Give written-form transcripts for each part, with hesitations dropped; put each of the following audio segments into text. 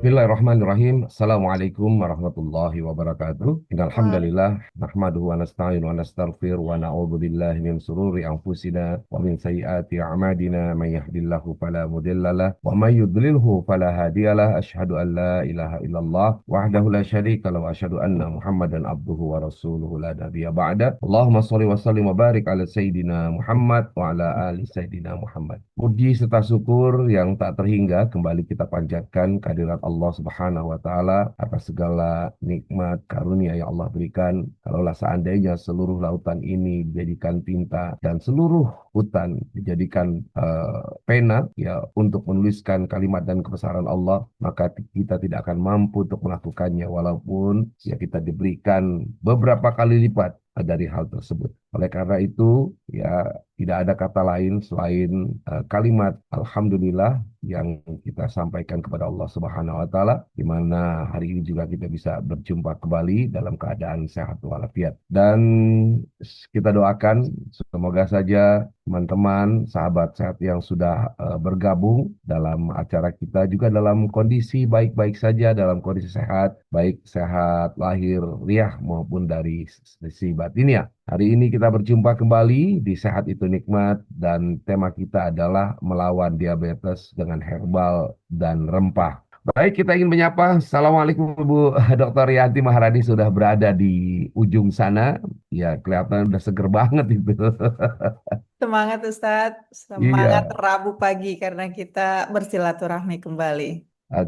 Bismillahirrahmanirrahim. Assalamualaikum warahmatullahi wabarakatuh. Innal Wal- hamdalillah nahmaduhu wa nasta'inu wa nastaghfir wa na'udzu billahi min sururi anfusina wa min sayyiati a'malina may yahdihillahu fala mudhillalah wa may yudlilhu fala hadiyalah. Asyhadu an la ilaha illallah wahdahu la syarika lahu wa asyhadu anna Muhammadan abduhu wa rasuluhu la nabiyya ba'da. Allahumma shalli wa sallim wa barik ala sayyidina Muhammad wa ala ali sayyidina Muhammad. Puji serta syukur yang tak terhingga kembali kita panjatkan kehadirat Allah Subhanahu wa taala atas segala nikmat karunia yang Allah berikan. Kalaulah seandainya seluruh lautan ini dijadikan tinta dan seluruh hutan dijadikan pena ya untuk menuliskan kalimat dan kebesaran Allah, maka kita tidak akan mampu untuk melakukannya walaupun ya kita diberikan beberapa kali lipat dari hal tersebut. Oleh karena itu, ya tidak ada kata lain selain kalimat Alhamdulillah yang kita sampaikan kepada Allah Subhanahu wa taala, di mana hari ini juga kita bisa berjumpa kembali dalam keadaan sehat walafiat. Dan kita doakan semoga saja teman-teman, sahabat sehat yang sudah bergabung dalam acara kita juga dalam kondisi baik-baik saja, dalam kondisi sehat, baik sehat lahir, riah maupun dari sisi batinnya. Hari ini kita berjumpa kembali di Sehat Itu Nikmat dan tema kita adalah melawan diabetes dengan herbal dan rempah. Baik, kita ingin menyapa. Assalamualaikum Ibu Dr. Yanti Maharani sudah berada di ujung sana. Ya, kelihatan udah seger banget itu. Semangat Ustadz, semangat Iya, Rabu pagi karena kita bersilaturahmi kembali.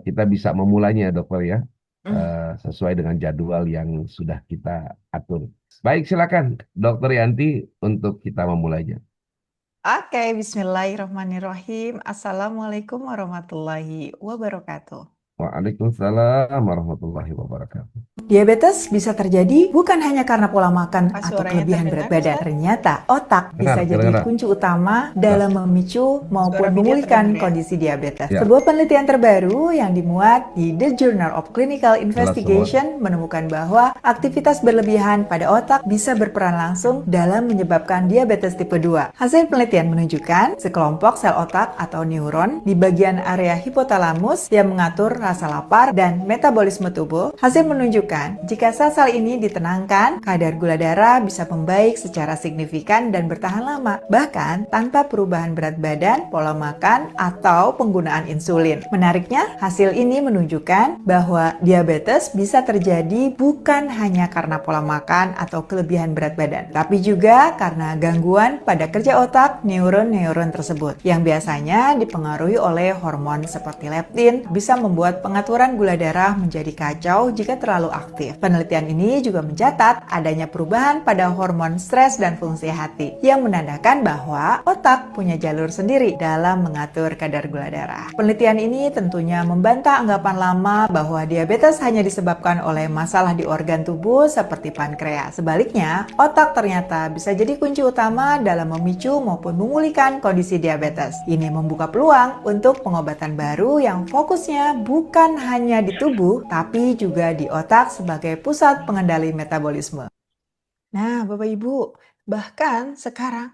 kita bisa memulainya, Dokter ya, Hmm. sesuai dengan jadwal yang sudah kita atur. Baik, silakan Dokter Yanti untuk kita memulainya. Oke, Bismillahirrahmanirrahim. Assalamualaikum warahmatullahi wabarakatuh. Waalaikumsalam warahmatullahi wabarakatuh. Diabetes bisa terjadi bukan hanya karena pola makan Apa atau suaranya kelebihan berat terdengar, badan. Ustaz? Ternyata otak Dengar, bisa jadi kedengaran. kunci utama Jelas. dalam memicu Suara maupun video memulihkan terdengar ya? kondisi diabetes. Ya, Sebuah penelitian terbaru yang dimuat di The Journal of Clinical jelas semua. Investigation menemukan bahwa aktivitas berlebihan pada otak bisa berperan langsung dalam menyebabkan diabetes tipe 2. Hasil penelitian menunjukkan sekelompok sel otak atau neuron di bagian area hipotalamus yang mengatur rasa lapar dan metabolisme tubuh. Hasil menunjukkan jika sel-sel ini ditenangkan, kadar gula darah bisa membaik secara signifikan dan bertahan lama, bahkan tanpa perubahan berat badan, pola makan, atau penggunaan insulin. Menariknya, hasil ini menunjukkan bahwa diabetes bisa terjadi bukan hanya karena pola makan atau kelebihan berat badan, tapi juga karena gangguan pada kerja otak neuron-neuron tersebut, yang biasanya dipengaruhi oleh hormon seperti leptin, bisa membuat pengaturan gula darah menjadi kacau jika terlalu aktif. Penelitian ini juga mencatat adanya perubahan pada hormon stres dan fungsi hati, yang menandakan bahwa otak punya jalur sendiri dalam mengatur kadar gula darah. Penelitian ini tentunya membantah anggapan lama bahwa diabetes hanya disebabkan oleh masalah di organ tubuh seperti pankreas. Sebaliknya, otak ternyata bisa jadi kunci utama dalam memicu maupun memulihkan kondisi diabetes. Ini membuka peluang untuk pengobatan baru yang fokusnya bukan hanya di tubuh, tapi juga di otak sebagai pusat pengendali metabolisme. Nah, Bapak Ibu, bahkan sekarang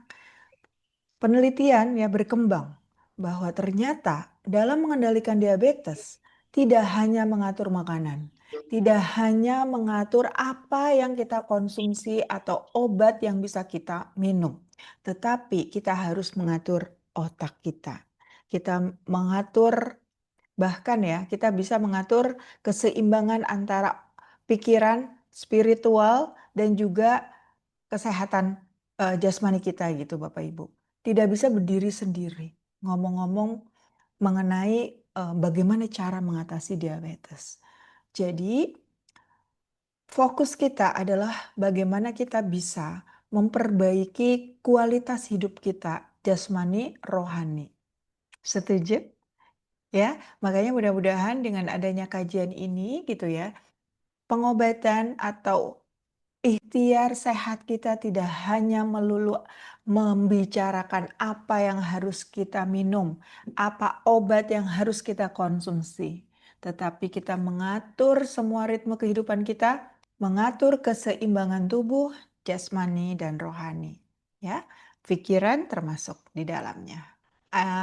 penelitian ya berkembang bahwa ternyata dalam mengendalikan diabetes tidak hanya mengatur makanan, tidak hanya mengatur apa yang kita konsumsi atau obat yang bisa kita minum, tetapi kita harus mengatur otak kita. Kita mengatur, bahkan ya, kita bisa mengatur keseimbangan antara pikiran, spiritual, dan juga kesehatan jasmani kita gitu Bapak Ibu. Tidak bisa berdiri sendiri. Ngomong-ngomong mengenai bagaimana cara mengatasi diabetes. Jadi fokus kita adalah bagaimana kita bisa memperbaiki kualitas hidup kita jasmani, rohani. Setuju? Ya, makanya mudah-mudahan dengan adanya kajian ini gitu ya, pengobatan atau ikhtiar sehat kita tidak hanya melulu membicarakan apa yang harus kita minum, apa obat yang harus kita konsumsi, tetapi kita mengatur semua ritme kehidupan kita, mengatur keseimbangan tubuh, jasmani dan rohani, ya. Pikiran termasuk di dalamnya.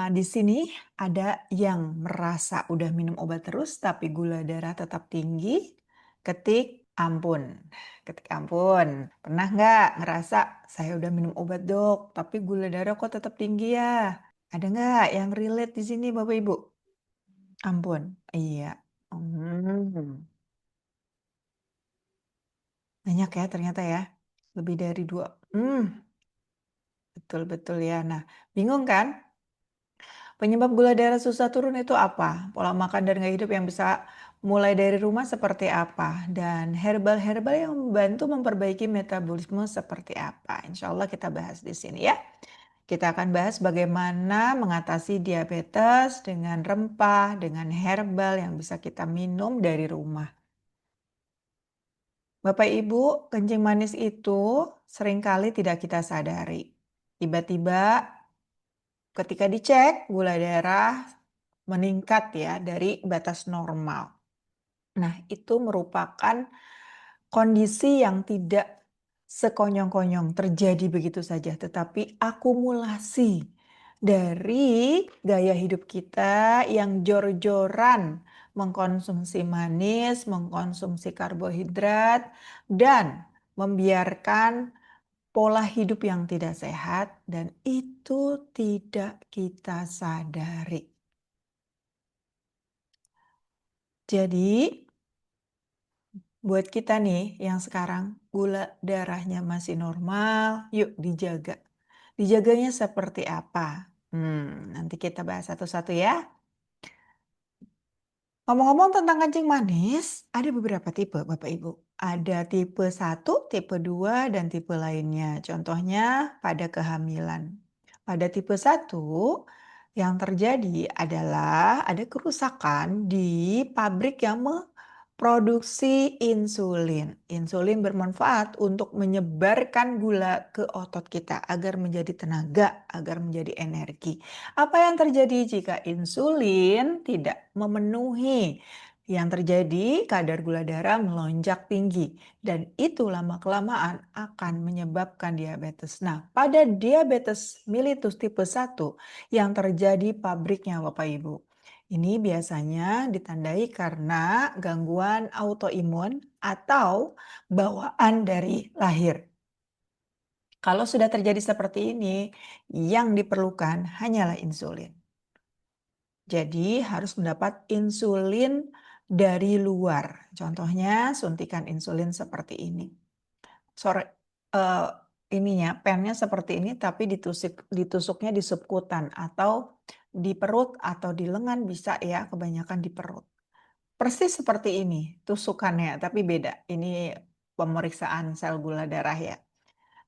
Di sini ada yang merasa udah minum obat terus tapi gula darah tetap tinggi, ketik ampun. Ketik ampun. Pernah nggak ngerasa saya udah minum obat dok, tapi gula darah kok tetap tinggi ya? Ada nggak yang relate di sini Bapak Ibu? Ampun, iya. Hmm, banyak ya ternyata ya. Lebih dari dua. Betul-betul ya. Nah, bingung kan? Penyebab gula darah susah turun itu apa? Pola makan dan gaya hidup yang bisa mulai dari rumah seperti apa? Dan herbal-herbal yang membantu memperbaiki metabolisme seperti apa? Insya Allah kita bahas di sini ya. Kita akan bahas bagaimana mengatasi diabetes dengan rempah, dengan herbal yang bisa kita minum dari rumah. Bapak Ibu, kencing manis itu seringkali tidak kita sadari. Tiba-tiba ketika dicek gula darah meningkat ya dari batas normal. Nah, itu merupakan kondisi yang tidak sekonyong-konyong terjadi begitu saja, tetapi akumulasi dari gaya hidup kita yang jor-joran mengkonsumsi manis, mengkonsumsi karbohidrat, dan membiarkan pola hidup yang tidak sehat, dan itu tidak kita sadari. Jadi, buat kita nih yang sekarang gula darahnya masih normal, yuk dijaga. Dijaganya seperti apa? Nanti kita bahas satu-satu ya. Ngomong-ngomong tentang kencing manis, ada beberapa tipe Bapak Ibu. Ada tipe 1, tipe 2, dan tipe lainnya. Contohnya pada kehamilan. Pada tipe 1, yang terjadi adalah ada kerusakan di pabrik yang memproduksi insulin. Insulin bermanfaat untuk menyebarkan gula ke otot kita agar menjadi tenaga, agar menjadi energi. Apa yang terjadi jika insulin tidak memenuhi? Yang terjadi kadar gula darah melonjak tinggi dan itu lama-kelamaan akan menyebabkan diabetes. Nah, pada diabetes mellitus tipe 1 yang terjadi pabriknya Bapak Ibu. Ini biasanya ditandai karena gangguan autoimun atau bawaan dari lahir. Kalau sudah terjadi seperti ini, yang diperlukan hanyalah insulin. Jadi harus mendapat insulin dari luar. Contohnya suntikan insulin seperti ini. Sore eh, ininya pennya seperti ini tapi ditusuknya di subkutan atau di perut atau di lengan bisa ya, kebanyakan di perut. Persis seperti ini tusukannya tapi beda. Ini pemeriksaan sel gula darah ya.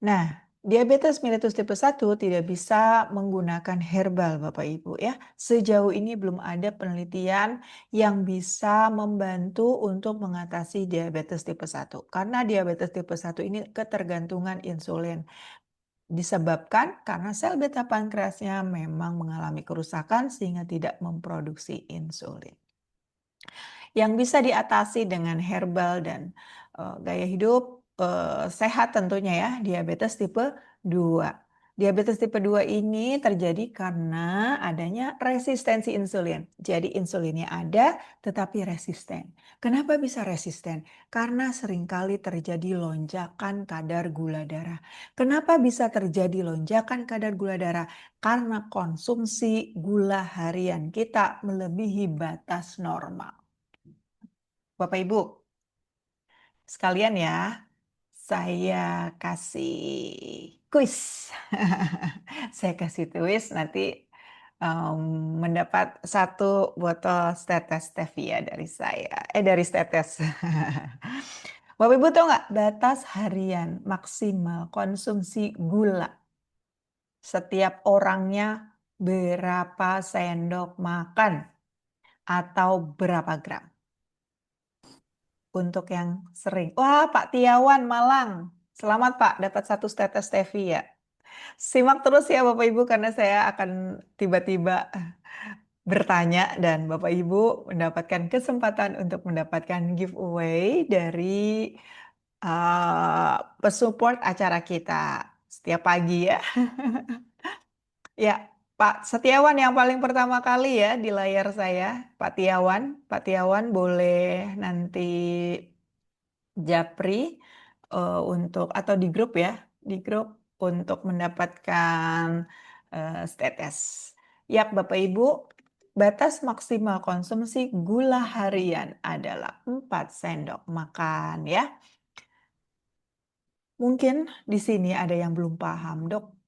Nah, diabetes mellitus tipe 1 tidak bisa menggunakan herbal Bapak Ibu ya. Sejauh ini belum ada penelitian yang bisa membantu untuk mengatasi diabetes tipe 1. Karena diabetes tipe 1 ini ketergantungan insulin. Disebabkan karena sel beta pankreasnya memang mengalami kerusakan sehingga tidak memproduksi insulin. Yang bisa diatasi dengan herbal dan gaya hidup sehat tentunya ya, diabetes tipe 2. Diabetes tipe 2 ini terjadi karena adanya resistensi insulin. Jadi insulinnya ada tetapi resisten. Kenapa bisa resisten? Karena seringkali terjadi lonjakan kadar gula darah. Kenapa bisa terjadi lonjakan kadar gula darah? Karena konsumsi gula harian kita melebihi batas normal. Bapak Ibu, sekalian ya, saya kasih kuis. Saya kasih kuis nanti em, mendapat satu botol Tetes Stevia dari saya. Dari Tetes. Bapak Ibu tahu nggak batas harian maksimal konsumsi gula setiap orangnya berapa sendok makan atau berapa gram? Untuk yang sering. Wah, Pak Tiawan Malang. Selamat Pak, dapat satu tetes stevia. Simak terus ya Bapak Ibu karena saya akan tiba-tiba bertanya dan Bapak Ibu mendapatkan kesempatan untuk mendapatkan giveaway dari pesupport acara kita setiap pagi ya. Ya, Pak Setiawan yang paling pertama kali ya di layar saya, Pak Tiawan. Pak Tiawan boleh nanti japri untuk atau di grup ya, di grup untuk mendapatkan status. Yap, Bapak Ibu, batas maksimal konsumsi gula harian adalah 4 sendok makan ya. Mungkin di sini ada yang belum paham, Dok.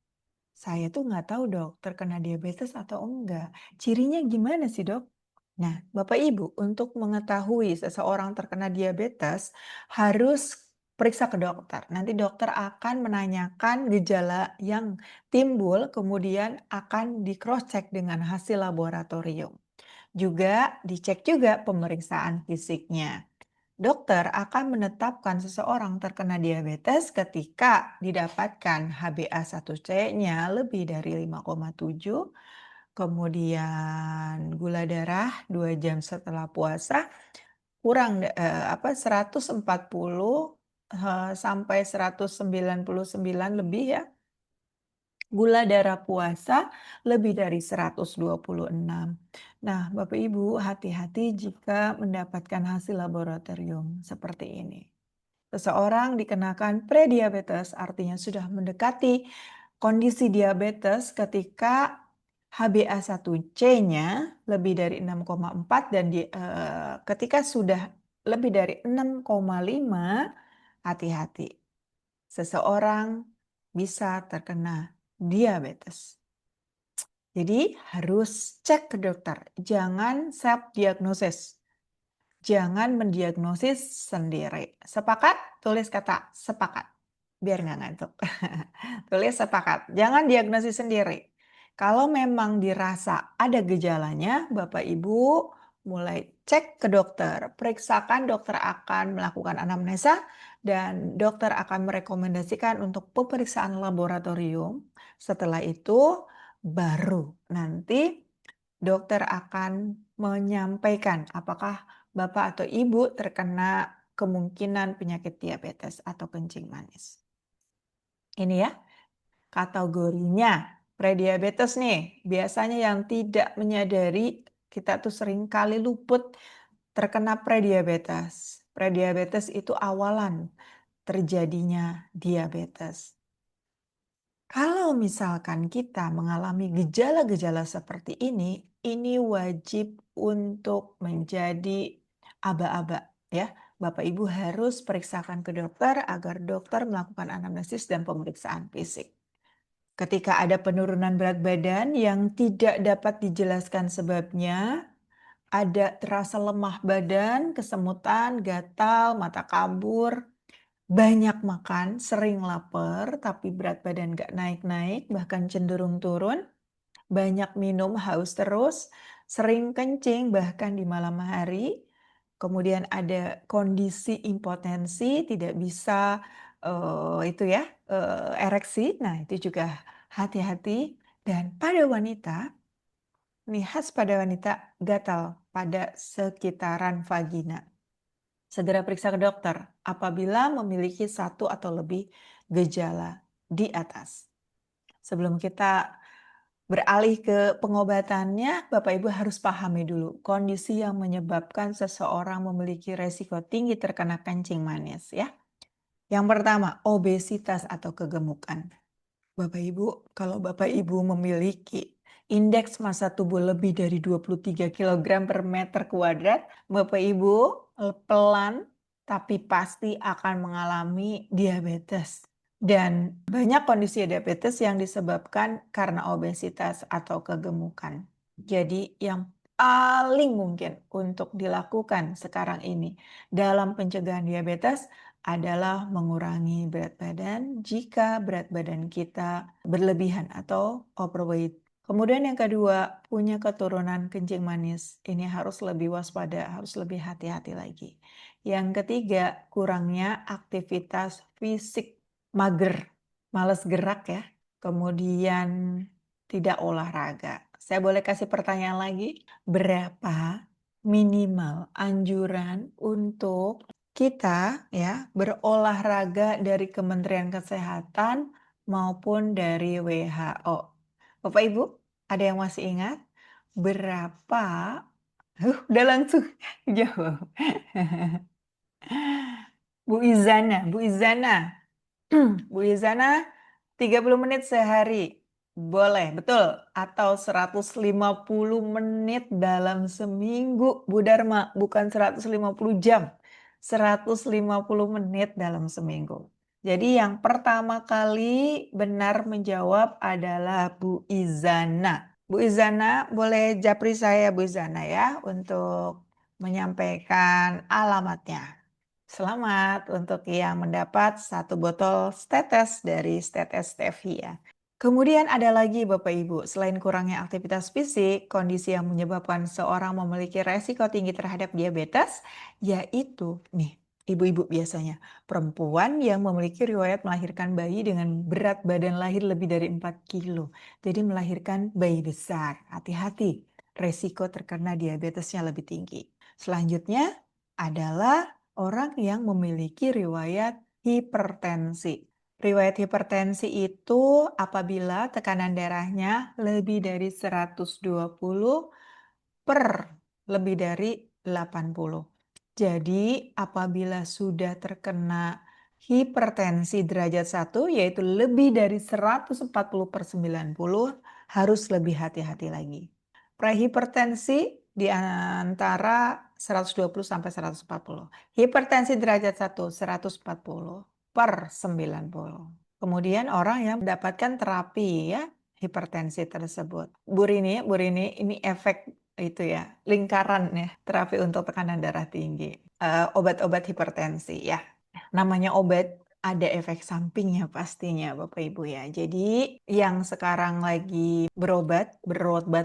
Saya tuh nggak tahu dok, terkena diabetes atau enggak. Cirinya gimana sih dok? Nah, Bapak Ibu, untuk mengetahui seseorang terkena diabetes, harus periksa ke dokter. Nanti dokter akan menanyakan gejala yang timbul, kemudian akan di cross check dengan hasil laboratorium. Juga dicek juga pemeriksaan fisiknya. Dokter akan menetapkan seseorang terkena diabetes ketika didapatkan HbA1c-nya lebih dari 5,7, kemudian gula darah 2 jam setelah puasa kurang 140 sampai 199 lebih ya. Gula darah puasa lebih dari 126. Nah, Bapak Ibu, hati-hati jika mendapatkan hasil laboratorium seperti ini. Seseorang dikenakan prediabetes, artinya sudah mendekati kondisi diabetes ketika HbA1c-nya lebih dari 6,4 dan ketika sudah lebih dari 6,5, hati-hati. Seseorang bisa terkena diabetes. Jadi harus cek ke dokter, jangan self-diagnosis. Jangan mendiagnosis sendiri. Sepakat? Tulis kata sepakat. Biar nggak ngantuk. Tulis sepakat. Jangan diagnosis sendiri. Kalau memang dirasa ada gejalanya, Bapak Ibu mulai cek ke dokter. Periksakan, dokter akan melakukan anamnesa dan dokter akan merekomendasikan untuk pemeriksaan laboratorium. Setelah itu baru nanti dokter akan menyampaikan apakah Bapak atau Ibu terkena kemungkinan penyakit diabetes atau kencing manis. Ini ya, kategorinya prediabetes nih. Biasanya yang tidak menyadari kita tuh sering kali luput terkena prediabetes. Prediabetes itu awalan terjadinya diabetes. Kalau misalkan kita mengalami gejala-gejala seperti ini wajib untuk menjadi aba-aba ya. Bapak Ibu harus periksakan ke dokter agar dokter melakukan anamnesis dan pemeriksaan fisik. Ketika ada penurunan berat badan yang tidak dapat dijelaskan sebabnya, ada terasa lemah badan, kesemutan, gatal, mata kabur, banyak makan, sering lapar, tapi berat badan gak naik-naik, bahkan cenderung turun, banyak minum, haus terus, sering kencing, bahkan di malam hari, kemudian ada kondisi impotensi, tidak bisa ereksi, nah itu juga hati-hati. Dan pada wanita, ini khas pada wanita, gatal pada sekitaran vagina. Segera periksa ke dokter apabila memiliki satu atau lebih gejala di atas. Sebelum kita beralih ke pengobatannya, Bapak Ibu harus pahami dulu kondisi yang menyebabkan seseorang memiliki resiko tinggi terkena kencing manis ya. Yang pertama, obesitas atau kegemukan. Bapak Ibu, kalau Bapak Ibu memiliki indeks massa tubuh lebih dari 23 kg per meter kuadrat, Bapak Ibu pelan tapi pasti akan mengalami diabetes. Dan banyak kondisi diabetes yang disebabkan karena obesitas atau kegemukan. Jadi yang paling mungkin untuk dilakukan sekarang ini dalam pencegahan diabetes adalah mengurangi berat badan jika berat badan kita berlebihan atau overweight. Kemudian yang kedua, punya keturunan kencing manis. Ini harus lebih waspada, harus lebih hati-hati lagi. Yang ketiga, kurangnya aktivitas fisik, mager, males gerak ya. Kemudian tidak olahraga. Saya boleh kasih pertanyaan lagi? Berapa minimal anjuran untuk kita ya berolahraga dari Kementerian Kesehatan maupun dari WHO? Bapak Ibu, Ada yang masih ingat? Berapa? Udah langsung jawab. Bu Izana, Bu Izana. Bu Izana, 30 menit sehari. Boleh, betul. Atau 150 menit dalam seminggu, Bu Dharma. Bukan 150 jam. 150 menit dalam seminggu. Jadi yang pertama kali benar menjawab adalah Bu Izana. Bu Izana, boleh japri saya Bu Izana ya untuk menyampaikan alamatnya. Selamat untuk yang mendapat satu botol Stetes dari Stetes Stevia. Kemudian ada lagi Bapak Ibu, selain kurangnya aktivitas fisik, kondisi yang menyebabkan seorang memiliki resiko tinggi terhadap diabetes, yaitu nih, ibu-ibu biasanya, perempuan yang memiliki riwayat melahirkan bayi dengan berat badan lahir lebih dari 4 kilo. Jadi melahirkan bayi besar, hati-hati, resiko terkena diabetesnya lebih tinggi. Selanjutnya adalah orang yang memiliki riwayat hipertensi. Riwayat hipertensi itu apabila tekanan darahnya lebih dari 120 per lebih dari 80. Jadi apabila sudah terkena hipertensi derajat 1 yaitu lebih dari 140 per 90 harus lebih hati-hati lagi. Prehipertensi di antara 120 sampai 140. Hipertensi derajat 1 140 per 90. Kemudian orang yang mendapatkan terapi ya hipertensi tersebut. Bu Rini, ini efek itu ya, lingkaran ya, terapi untuk tekanan darah tinggi. Obat-obat hipertensi ya. Namanya obat ada efek sampingnya pastinya Bapak Ibu ya. Jadi yang sekarang lagi berobat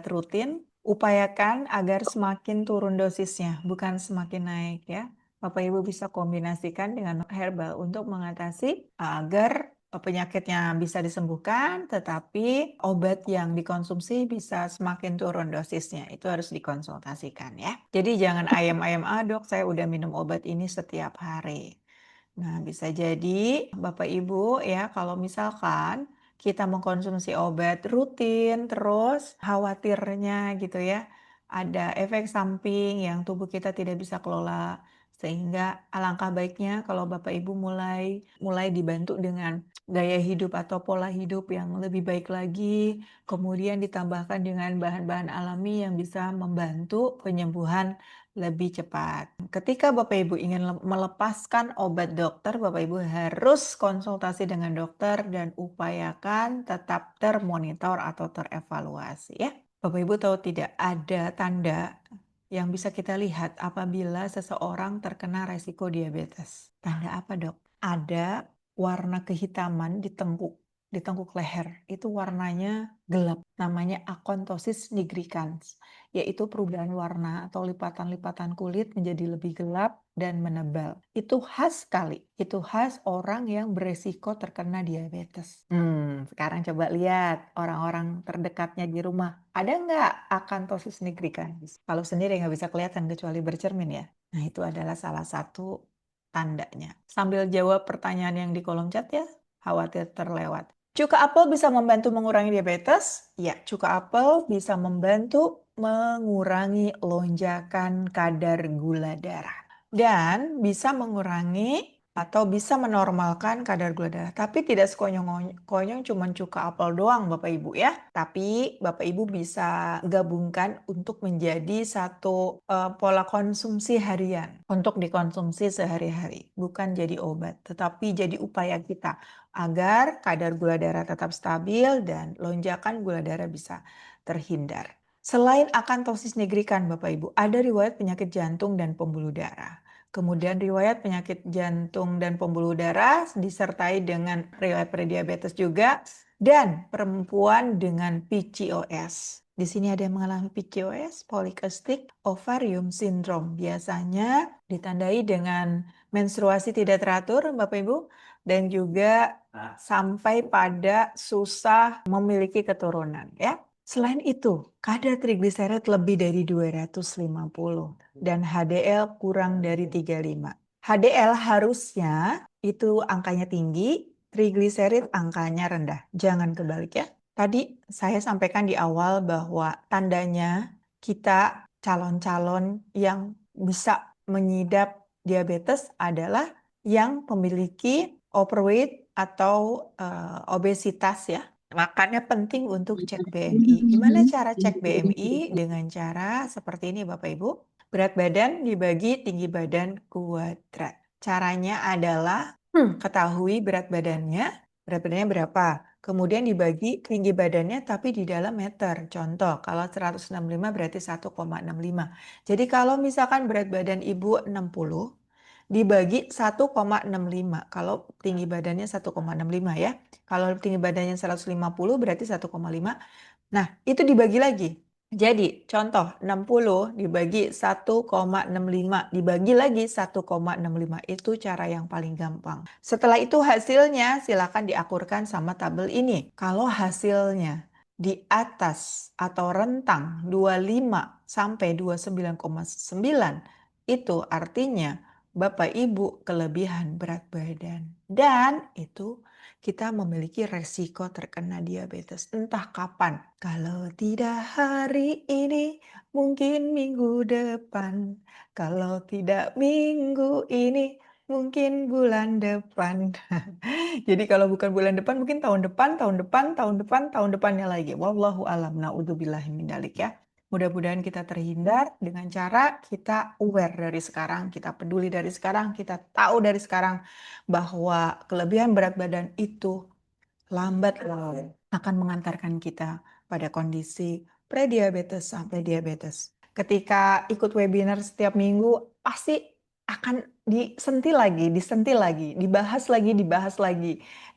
rutin, upayakan agar semakin turun dosisnya, bukan semakin naik ya. Bapak Ibu bisa kombinasikan dengan herbal untuk mengatasi agar penyakitnya bisa disembuhkan, tetapi obat yang dikonsumsi bisa semakin turun dosisnya. Itu harus dikonsultasikan ya. Jadi jangan ayam-ayam, dok saya udah minum obat ini setiap hari. Nah, bisa jadi Bapak Ibu ya kalau misalkan kita mengkonsumsi obat rutin terus khawatirnya gitu ya ada efek samping yang tubuh kita tidak bisa kelola sehingga alangkah baiknya kalau Bapak Ibu mulai dibantu dengan gaya hidup atau pola hidup yang lebih baik lagi, kemudian ditambahkan dengan bahan-bahan alami yang bisa membantu penyembuhan lebih cepat. Ketika Bapak Ibu ingin melepaskan obat dokter, Bapak Ibu harus konsultasi dengan dokter dan upayakan tetap termonitor atau terevaluasi ya. Bapak Ibu tahu tidak ada tanda yang bisa kita lihat apabila seseorang terkena resiko diabetes. Tanda apa, Dok? Ada warna kehitaman di tengkuk leher. Itu warnanya gelap. Namanya akontosis nigricans, yaitu perubahan warna atau lipatan-lipatan kulit menjadi lebih gelap dan menebal. Itu khas sekali. Itu khas orang yang beresiko terkena diabetes. Sekarang coba lihat orang-orang terdekatnya di rumah. Ada nggak akantosis nigricans? Kalau sendiri nggak bisa kelihatan kecuali bercermin ya. Nah itu adalah salah satu tandanya. Sambil jawab pertanyaan yang di kolom chat ya, khawatir terlewat. Cuka apel bisa membantu mengurangi diabetes? Ya, cuka apel bisa membantu mengurangi lonjakan kadar gula darah. Dan bisa mengurangi atau bisa menormalkan kadar gula darah. Tapi tidak sekonyong-konyong cuma cuka apel doang Bapak Ibu ya. Tapi Bapak Ibu bisa gabungkan untuk menjadi satu pola konsumsi harian. Untuk dikonsumsi sehari-hari. Bukan jadi obat, tetapi jadi upaya kita agar kadar gula darah tetap stabil dan lonjakan gula darah bisa terhindar. Selain akantosis nigricans Bapak Ibu, ada riwayat penyakit jantung dan pembuluh darah. Kemudian riwayat penyakit jantung dan pembuluh darah disertai dengan riwayat prediabetes juga dan perempuan dengan PCOS. Di sini ada yang mengalami PCOS, polycystic ovarium syndrome. Biasanya ditandai dengan menstruasi tidak teratur, Bapak Ibu, dan juga sampai pada susah memiliki keturunan, ya. Selain itu, kadar trigliserid lebih dari 250 dan HDL kurang dari 35. HDL harusnya itu angkanya tinggi, trigliserid angkanya rendah. Jangan kebalik ya. Tadi saya sampaikan di awal bahwa tandanya kita calon-calon yang bisa mengidap diabetes adalah yang memiliki overweight atau obesitas ya. Makanya penting untuk cek BMI. Gimana cara cek BMI? Dengan cara seperti ini Bapak Ibu. Berat badan dibagi tinggi badan kuadrat. Caranya adalah ketahui berat badannya berapa. Kemudian dibagi tinggi badannya tapi di dalam meter. Contoh, kalau 165 berarti 1,65. Jadi kalau misalkan berat badan ibu 60, dibagi 1,65. Kalau tinggi badannya 1,65 ya. Kalau tinggi badannya 150 berarti 1,5. Nah, itu dibagi lagi. Jadi, contoh 60 dibagi 1,65 dibagi lagi 1,65 itu cara yang paling gampang. Setelah itu hasilnya silakan diakurkan sama tabel ini. Kalau hasilnya di atas atau rentang 25 sampai 29,9 itu artinya Bapak Ibu kelebihan berat badan. Dan itu kita memiliki resiko terkena diabetes. Entah kapan. Kalau tidak hari ini, mungkin minggu depan. Kalau tidak minggu ini, mungkin bulan depan. Jadi kalau bukan bulan depan, mungkin tahun depan, tahun depan, tahun depan, tahun depannya lagi. Wallahu alam. Na'udzubillahi min dzalik ya. Mudah-mudahan kita terhindar dengan cara kita aware dari sekarang, kita peduli dari sekarang, kita tahu dari sekarang bahwa kelebihan berat badan itu lambat laun akan mengantarkan kita pada kondisi prediabetes sampai diabetes. Ketika ikut webinar setiap minggu, pasti akan disentil lagi, dibahas lagi,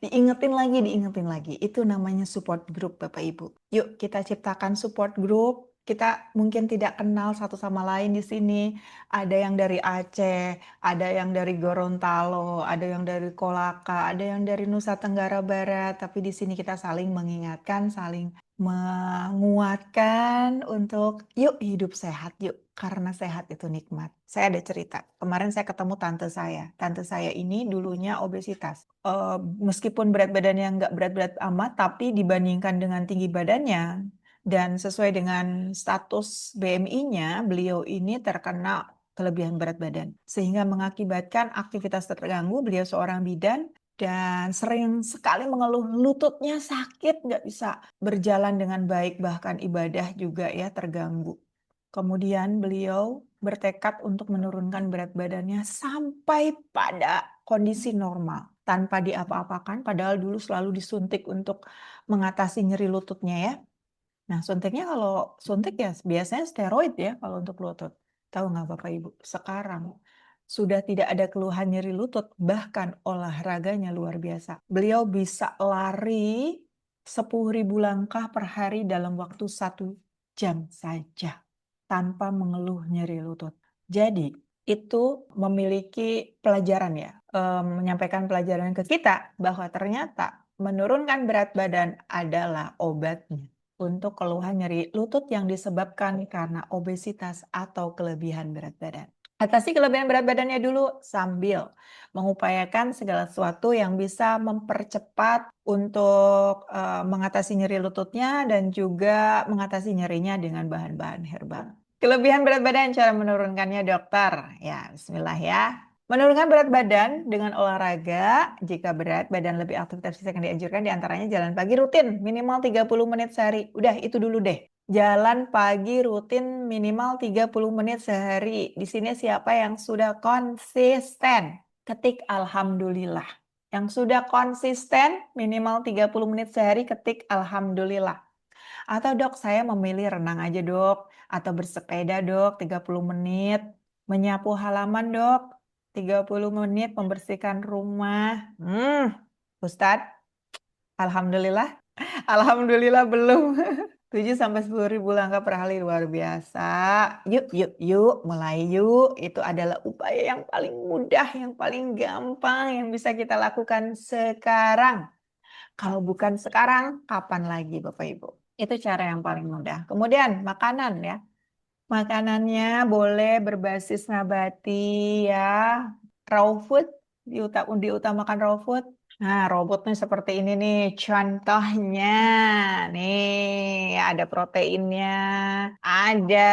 diingetin lagi. Itu namanya support group, Bapak Ibu. Yuk kita ciptakan support group. Kita mungkin tidak kenal satu sama lain di sini. Ada yang dari Aceh, ada yang dari Gorontalo, ada yang dari Kolaka, ada yang dari Nusa Tenggara Barat. Tapi di sini kita saling mengingatkan, saling menguatkan untuk yuk hidup sehat, yuk. Karena sehat itu nikmat. Saya ada cerita. Kemarin saya ketemu tante saya. Tante saya ini dulunya obesitas. Meskipun berat badannya nggak berat-berat amat, tapi dibandingkan dengan tinggi badannya, dan sesuai dengan status BMI-nya, beliau ini terkena kelebihan berat badan. Sehingga mengakibatkan aktivitas terganggu, beliau seorang bidan, dan sering sekali mengeluh lututnya sakit, nggak bisa berjalan dengan baik, bahkan ibadah juga ya terganggu. Kemudian beliau bertekad untuk menurunkan berat badannya sampai pada kondisi normal, tanpa diapa-apakan, padahal dulu selalu disuntik untuk mengatasi nyeri lututnya ya. Nah, suntiknya kalau suntik ya biasanya steroid ya kalau untuk lutut. Tahu nggak Bapak Ibu? Sekarang sudah tidak ada keluhan nyeri lutut, bahkan olahraganya luar biasa. Beliau bisa lari 10.000 langkah per hari dalam waktu 1 jam saja tanpa mengeluh nyeri lutut. Jadi itu memiliki pelajaran ya, menyampaikan pelajaran ke kita bahwa ternyata menurunkan berat badan adalah obatnya untuk keluhan nyeri lutut yang disebabkan karena obesitas atau kelebihan berat badan. Atasi kelebihan berat badannya dulu sambil mengupayakan segala sesuatu yang bisa mempercepat untuk mengatasi nyeri lututnya dan juga mengatasi nyerinya dengan bahan-bahan herbal. Kelebihan berat badan, cara menurunkannya dokter. Ya, bismillah ya. Menurunkan berat badan dengan olahraga, jika berat badan lebih aktivitas fisik yang dianjurkan diantaranya jalan pagi rutin minimal 30 menit sehari. Udah itu dulu deh. Jalan pagi rutin minimal 30 menit sehari. Di sini siapa yang sudah konsisten? Ketik Alhamdulillah. Yang sudah konsisten minimal 30 menit sehari ketik Alhamdulillah. Atau dok saya memilih renang aja dok. Atau bersepeda dok 30 menit. Menyapu halaman dok 30 menit membersihkan rumah. Ustadz, alhamdulillah. Alhamdulillah belum. 7 sampai 10.000 langkah per hari luar biasa. Yuk, mulai yuk. Itu adalah upaya yang paling mudah, yang paling gampang yang bisa kita lakukan sekarang. Kalau bukan sekarang, kapan lagi Bapak Ibu? Itu cara yang paling mudah. Kemudian makanan ya. Makanannya boleh berbasis nabati ya. Raw food, diutamakan raw food. Nah, robotnya seperti ini nih. Contohnya, nih ada proteinnya, ada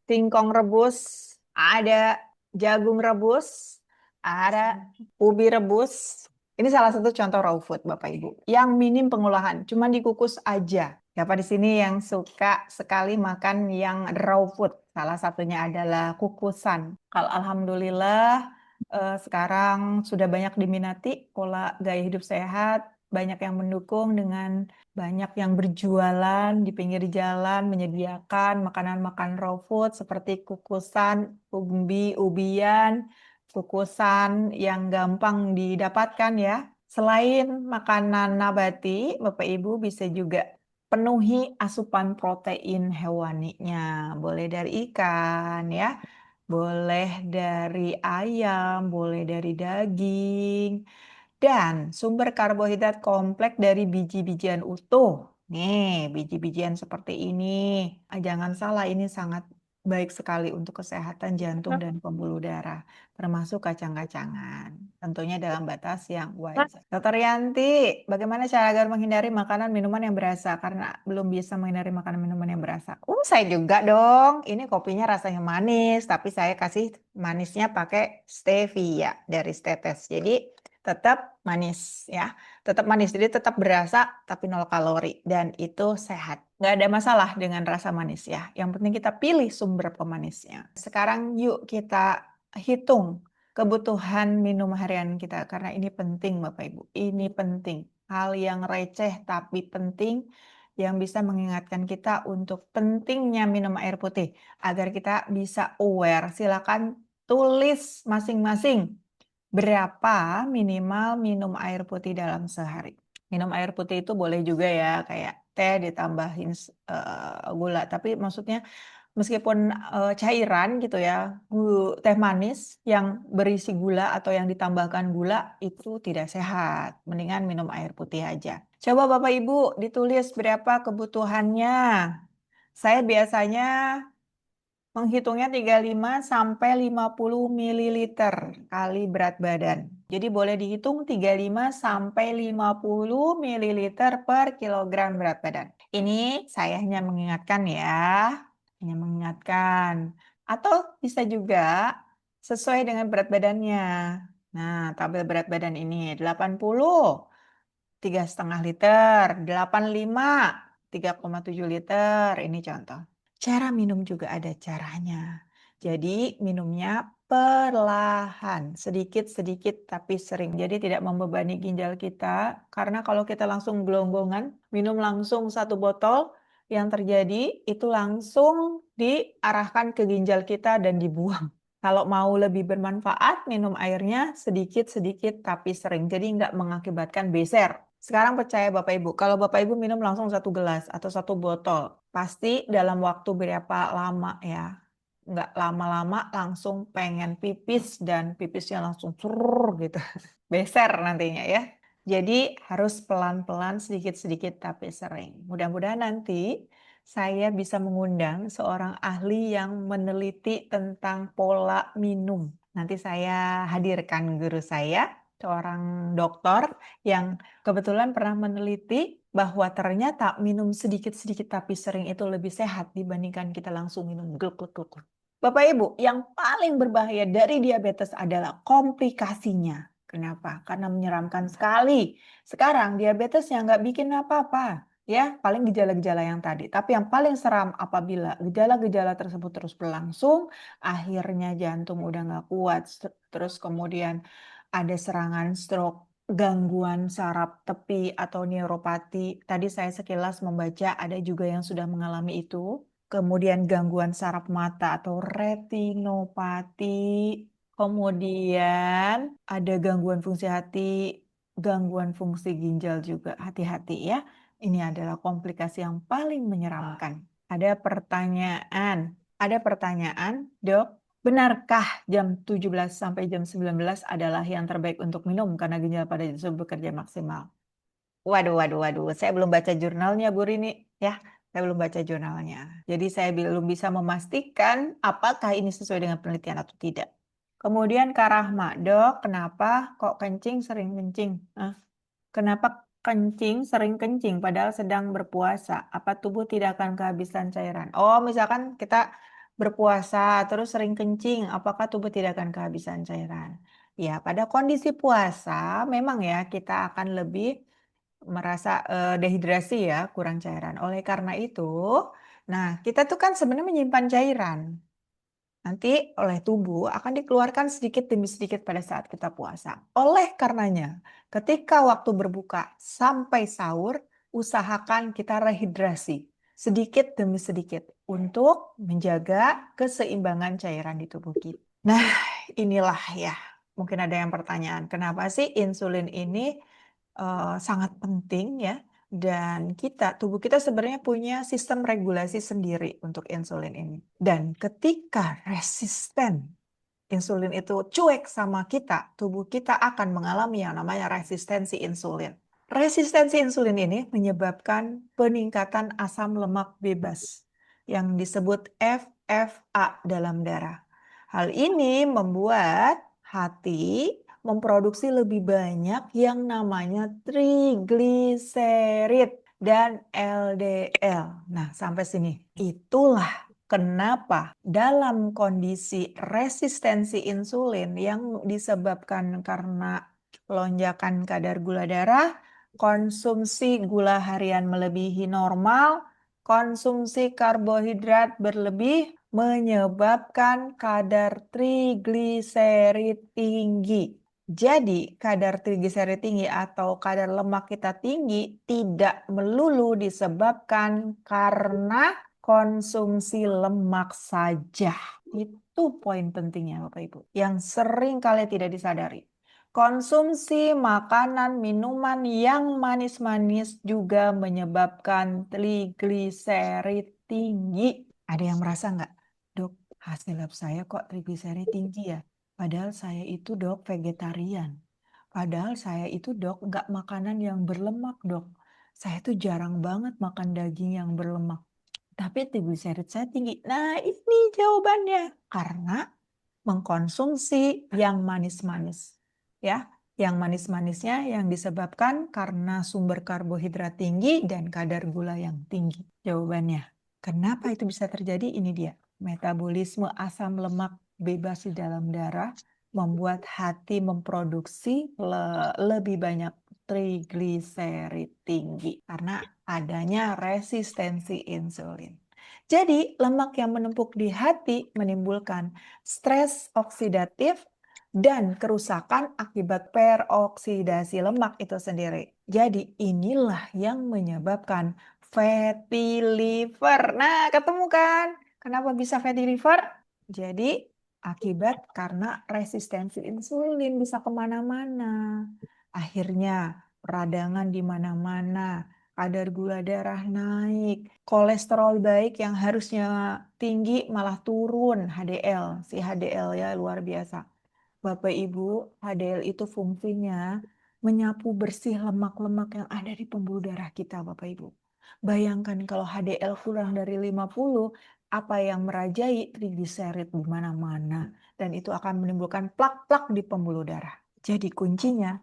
singkong rebus, ada jagung rebus, ada ubi rebus. Ini salah satu contoh raw food, Bapak Ibu, yang minim pengolahan, cuma dikukus aja. Siapa di sini yang suka sekali makan yang raw food? Salah satunya adalah kukusan. Kalau alhamdulillah sekarang sudah banyak diminati pola gaya hidup sehat, banyak yang mendukung dengan banyak yang berjualan di pinggir jalan menyediakan makanan-makanan raw food seperti kukusan, ubi-ubian, kukusan yang gampang didapatkan ya. Selain makanan nabati, Bapak Ibu bisa juga penuhi asupan protein hewaninya. Boleh dari ikan ya, boleh dari ayam, boleh dari daging, dan sumber karbohidrat kompleks dari biji-bijian utuh. Nih, biji-bijian seperti ini. Jangan salah, ini sangat baik sekali untuk kesehatan jantung dan pembuluh darah, termasuk kacang-kacangan. Tentunya dalam batas yang wajar. Dokter Yanti, bagaimana cara agar menghindari makanan minuman yang berasa? Karena belum bisa menghindari makanan minuman yang berasa. Saya juga dong. Ini kopinya rasanya manis, tapi saya kasih manisnya pakai stevia dari Stetes. Jadi tetap manis ya, tetap manis. Jadi tetap berasa tapi 0 kalori dan itu sehat. Nggak ada masalah dengan rasa manis ya. Yang penting kita pilih sumber pemanisnya. Sekarang yuk kita hitung kebutuhan minum harian kita karena ini penting Bapak Ibu. Ini penting. Hal yang receh tapi penting yang bisa mengingatkan kita untuk pentingnya minum air putih agar kita bisa aware. Silakan tulis masing-masing berapa minimal minum air putih dalam sehari. Minum air putih itu boleh juga ya kayak teh ditambahin gula, tapi maksudnya meskipun cairan gitu ya, teh manis yang berisi gula atau yang ditambahkan gula itu tidak sehat. Mendingan minum air putih aja. Coba Bapak Ibu ditulis berapa kebutuhannya. Saya biasanya menghitungnya 35 sampai 50 mililiter kali berat badan. Jadi boleh dihitung 35 sampai 50 mililiter per kilogram berat badan. Ini saya hanya mengingatkan ya, hanya mengingatkan. Atau bisa juga sesuai dengan berat badannya. Nah, tabel berat badan ini 80, 3,5 liter, 85, 3,7 liter. Ini contoh. Cara minum juga ada caranya. Jadi minumnya perlahan, sedikit-sedikit tapi sering. Jadi tidak membebani ginjal kita. Karena kalau kita langsung gelonggongan, minum langsung 1 botol, yang terjadi itu langsung diarahkan ke ginjal kita dan dibuang. Kalau mau lebih bermanfaat, minum airnya sedikit-sedikit tapi sering. Jadi nggak mengakibatkan beser. Sekarang percaya Bapak Ibu, kalau Bapak Ibu minum langsung 1 gelas atau 1 botol, pasti dalam waktu berapa lama ya? Nggak lama-lama langsung pengen pipis dan pipisnya langsung curur gitu. Beser nantinya ya. Jadi harus pelan-pelan sedikit-sedikit tapi sering. Mudah-mudahan nanti saya bisa mengundang seorang ahli yang meneliti tentang pola minum. Nanti saya hadirkan guru saya, seorang dokter yang kebetulan pernah meneliti bahwa ternyata minum sedikit-sedikit tapi sering itu lebih sehat dibandingkan kita langsung minum gluk gluk gluk. Bapak Ibu, yang paling berbahaya dari diabetes adalah komplikasinya. Kenapa? Karena menyeramkan sekali. Sekarang diabetes yang nggak bikin apa-apa. Ya, paling gejala-gejala yang tadi. Tapi yang paling seram apabila gejala-gejala tersebut terus berlangsung, akhirnya jantung udah nggak kuat, terus kemudian ada serangan stroke, gangguan saraf tepi atau neuropati. Tadi saya sekilas membaca ada juga yang sudah mengalami itu. Kemudian gangguan saraf mata atau retinopati. Kemudian ada gangguan fungsi hati, gangguan fungsi ginjal juga. Hati-hati ya. Ini adalah komplikasi yang paling menyeramkan. Ada pertanyaan, Dok, benarkah jam 17 sampai jam 19 adalah yang terbaik untuk minum karena ginjal pada tersebut bekerja maksimal? Waduh, waduh, waduh. Saya belum baca jurnalnya, Bu Rini. Ya, saya belum baca jurnalnya. Jadi saya belum bisa memastikan apakah ini sesuai dengan penelitian atau tidak. Kemudian Kak Rahma, Dok, kenapa kok kencing sering kencing? Hah? Kenapa kencing, sering kencing padahal sedang berpuasa? Apa tubuh tidak akan kehabisan cairan? Oh, misalkan kita berpuasa terus sering kencing, apakah tubuh tidak akan kehabisan cairan? Ya, pada kondisi puasa memang ya kita akan lebih merasa dehidrasi ya, kurang cairan. Oleh karena itu, nah kita tuh kan sebenarnya menyimpan cairan. Nanti oleh tubuh akan dikeluarkan sedikit demi sedikit pada saat kita puasa. Oleh karenanya, ketika waktu berbuka sampai sahur, usahakan kita rehidrasi sedikit demi sedikit untuk menjaga keseimbangan cairan di tubuh kita. Nah, inilah ya, mungkin ada yang pertanyaan, kenapa sih insulin ini sangat penting ya? Dan tubuh kita sebenarnya punya sistem regulasi sendiri untuk insulin ini. Dan ketika resisten insulin itu cuek sama kita, tubuh kita akan mengalami yang namanya resistensi insulin. Resistensi insulin ini menyebabkan peningkatan asam lemak bebas yang disebut FFA dalam darah. Hal ini membuat hati memproduksi lebih banyak yang namanya trigliserid dan LDL. Nah, sampai sini. Itulah kenapa dalam kondisi resistensi insulin yang disebabkan karena lonjakan kadar gula darah, konsumsi gula harian melebihi normal, konsumsi karbohidrat berlebih menyebabkan kadar trigliserid tinggi. Jadi, kadar trigliserid tinggi atau kadar lemak kita tinggi tidak melulu disebabkan karena konsumsi lemak saja. Itu poin pentingnya, Bapak Ibu, yang sering kali tidak disadari. Konsumsi makanan, minuman yang manis-manis juga menyebabkan trigliserid tinggi. Ada yang merasa nggak, dok, hasil lab saya kok trigliserid tinggi ya? Padahal saya itu dok vegetarian. Padahal saya itu dok nggak makanan yang berlemak dok. Saya tuh jarang banget makan daging yang berlemak. Tapi trigliserid saya tinggi. Nah ini jawabannya. Karena mengkonsumsi yang manis-manis. Ya, yang manis-manisnya yang disebabkan karena sumber karbohidrat tinggi dan kadar gula yang tinggi. Jawabannya, kenapa itu bisa terjadi? Ini dia. Metabolisme asam lemak bebas di dalam darah membuat hati memproduksi lebih banyak trigliserid tinggi karena adanya resistensi insulin. Jadi, lemak yang menumpuk di hati menimbulkan stres oksidatif dan kerusakan akibat peroksidasi lemak itu sendiri. Jadi, inilah yang menyebabkan fatty liver. Nah, ketemu kan? Kenapa bisa fatty liver? Jadi, akibat karena resistensi insulin bisa kemana-mana. Akhirnya, peradangan di mana-mana, kadar gula darah naik, kolesterol baik yang harusnya tinggi malah turun, HDL. Si HDL ya luar biasa. Bapak Ibu, HDL itu fungsinya menyapu bersih lemak-lemak yang ada di pembuluh darah kita, Bapak Ibu. Bayangkan kalau HDL kurang dari 50, apa yang merajai trigliserid di mana-mana. Dan itu akan menimbulkan plak-plak di pembuluh darah. Jadi kuncinya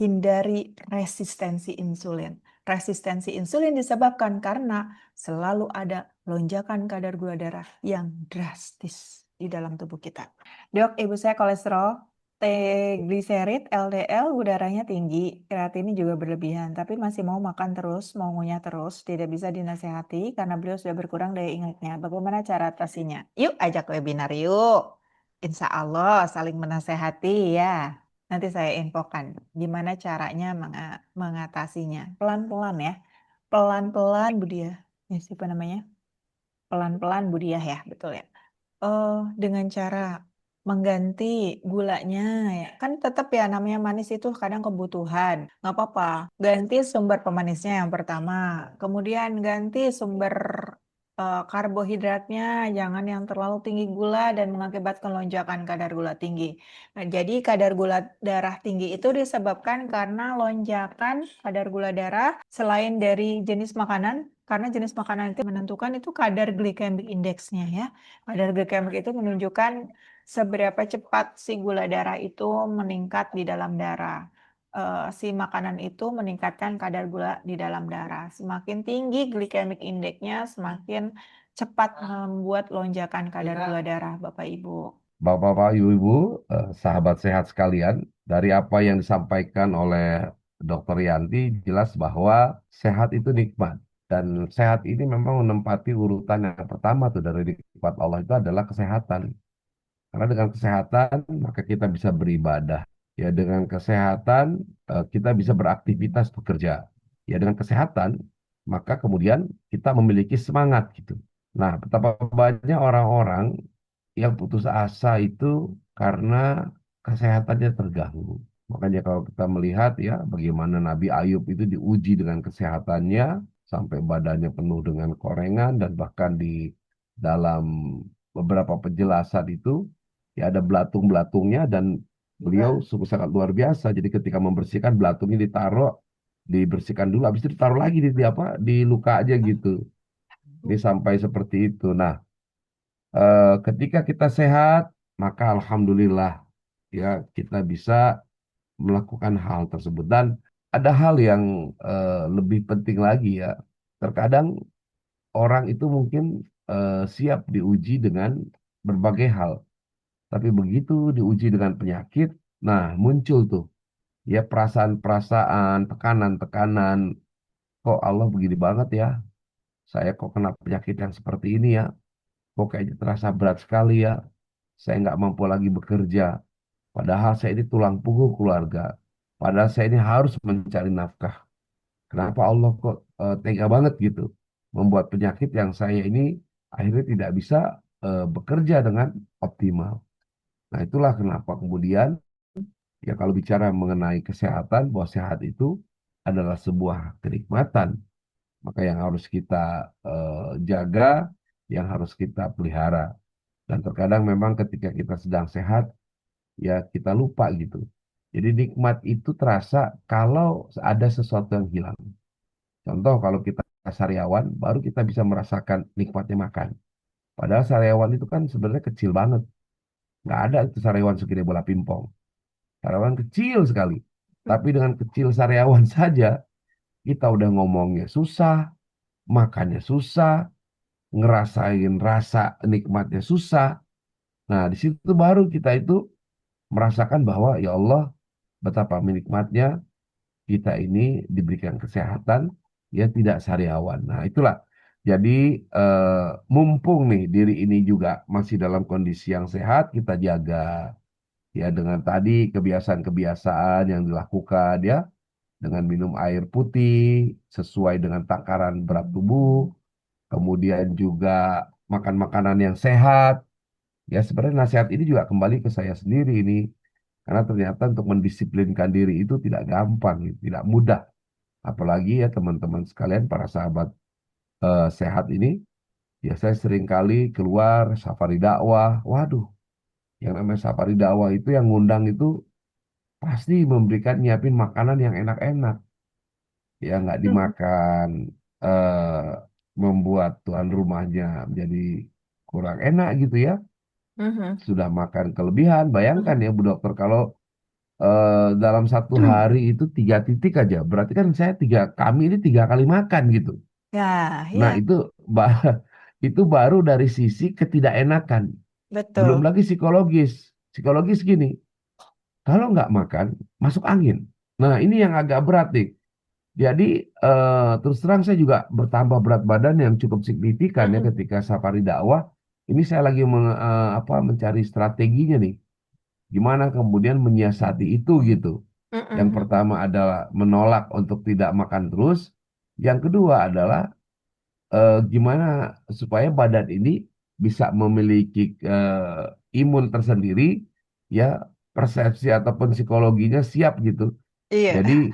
hindari resistensi insulin. Resistensi insulin disebabkan karena selalu ada lonjakan kadar gula darah yang drastis di dalam tubuh kita. Dok, ibu saya kolesterol, trigliserid, LDL, gula darahnya tinggi, kreatinin juga berlebihan, tapi masih mau makan terus, mau ngunyah terus, tidak bisa dinasehati karena beliau sudah berkurang daya ingatnya. Bagaimana cara atasinya? Yuk ajak webinar yuk. Insya Allah saling menasehati ya. Nanti saya infokan gimana caranya mengatasinya. Pelan-pelan ya. Pelan-pelan Budiah. Ya, siapa namanya? Pelan-pelan Budiah ya, betul ya. Dengan cara mengganti gulanya ya. Kan tetap ya namanya manis itu kadang kebutuhan. Nggak apa-apa. Ganti sumber pemanisnya yang pertama. Kemudian ganti sumber karbohidratnya. Jangan yang terlalu tinggi gula dan mengakibatkan lonjakan kadar gula tinggi. Nah, jadi kadar gula darah tinggi itu disebabkan karena lonjakan kadar gula darah selain dari jenis makanan. Karena jenis makanan itu menentukan itu kadar glycemic index-nya ya. Kadar glikemik itu menunjukkan seberapa cepat si gula darah itu meningkat di dalam darah. si makanan itu meningkatkan kadar gula di dalam darah. Semakin tinggi glycemic indexnya, semakin cepat membuat lonjakan kadar gula darah, Bapak Ibu. Bapak-bapak, ibu-ibu, sahabat sehat sekalian, dari apa yang disampaikan oleh Dr. Yanti, jelas bahwa sehat itu nikmat. Dan sehat ini memang menempati urutan yang pertama tuh dari nikmat Allah itu adalah kesehatan. Karena dengan kesehatan, maka kita bisa beribadah. Ya, dengan kesehatan, kita bisa beraktivitas bekerja. Ya, dengan kesehatan, maka kemudian kita memiliki semangat gitu. Nah, betapa banyak orang-orang yang putus asa itu karena kesehatannya terganggu. Makanya kalau kita melihat ya bagaimana Nabi Ayub itu diuji dengan kesehatannya sampai badannya penuh dengan korengan dan bahkan di dalam beberapa penjelasan itu ya ada belatung-belatungnya dan beliau sungguh sangat luar biasa. Jadi ketika membersihkan belatungnya ditaruh dibersihkan dulu habis itu ditaruh lagi di apa di luka aja gitu. Ini sampai seperti itu. Nah, ketika kita sehat, maka alhamdulillah ya kita bisa melakukan hal tersebut. Dan ada hal yang lebih penting lagi ya. Terkadang orang itu mungkin siap diuji dengan berbagai hal, tapi begitu diuji dengan penyakit, nah muncul tuh ya perasaan-perasaan, tekanan-tekanan. Kok Allah begini banget ya? Saya kok kena penyakit yang seperti ini ya? Kok kayaknya terasa berat sekali ya? Saya nggak mampu lagi bekerja. Padahal saya ini tulang punggung keluarga. Padahal saya ini harus mencari nafkah. Kenapa Allah kok tega banget gitu? Membuat penyakit yang saya ini akhirnya tidak bisa bekerja dengan optimal. Nah itulah kenapa kemudian ya kalau bicara mengenai kesehatan, bahwa sehat itu adalah sebuah kenikmatan. Maka yang harus kita jaga, yang harus kita pelihara. Dan terkadang memang ketika kita sedang sehat, ya kita lupa gitu. Jadi nikmat itu terasa kalau ada sesuatu yang hilang. Contoh kalau kita sariawan, baru kita bisa merasakan nikmatnya makan. Padahal sariawan itu kan sebenarnya kecil banget. Nggak ada itu sariawan segede bola pimpong. Sariawan kecil sekali. Tapi dengan kecil sariawan saja, kita udah ngomongnya susah, makannya susah, ngerasain rasa nikmatnya susah. Nah, di situ baru kita itu merasakan bahwa ya Allah betapa menikmatnya kita ini diberikan kesehatan ya tidak sariawan. Nah, itulah. Jadi mumpung nih diri ini juga masih dalam kondisi yang sehat, kita jaga ya dengan tadi kebiasaan-kebiasaan yang dilakukan ya dengan minum air putih sesuai dengan takaran berat tubuh, kemudian juga makan makanan yang sehat. Ya sebenarnya nasihat ini juga kembali ke saya sendiri ini karena ternyata untuk mendisiplinkan diri itu tidak gampang, tidak mudah. Apalagi ya teman-teman sekalian, para sahabat sehat ini, ya saya sering kali keluar safari dakwah. Waduh, yang namanya safari dakwah itu yang ngundang itu pasti memberikan nyiapin makanan yang enak-enak. Ya nggak dimakan, eh, membuat tuan rumahnya menjadi kurang enak gitu ya. Mhm. Sudah makan kelebihan, bayangkan ya Bu Dokter kalau dalam satu hari itu 3 titik aja. Berarti kan kami ini 3 kali makan gitu. Ya, Nah ya, itu baru dari sisi ketidakenakan. Belum betul. lagi psikologis. Psikologis gini, kalau nggak makan masuk angin. Nah ini yang agak berat nih. Jadi terus terang saya juga bertambah berat badan yang cukup signifikan ya Mhm. ketika safari dakwah. Ini saya lagi mencari strateginya nih. Gimana kemudian menyiasati itu gitu. Yang Mhm. pertama adalah menolak untuk tidak makan terus. Yang kedua adalah gimana supaya badan ini bisa memiliki imun tersendiri, ya persepsi ataupun psikologinya siap gitu. Iya. Jadi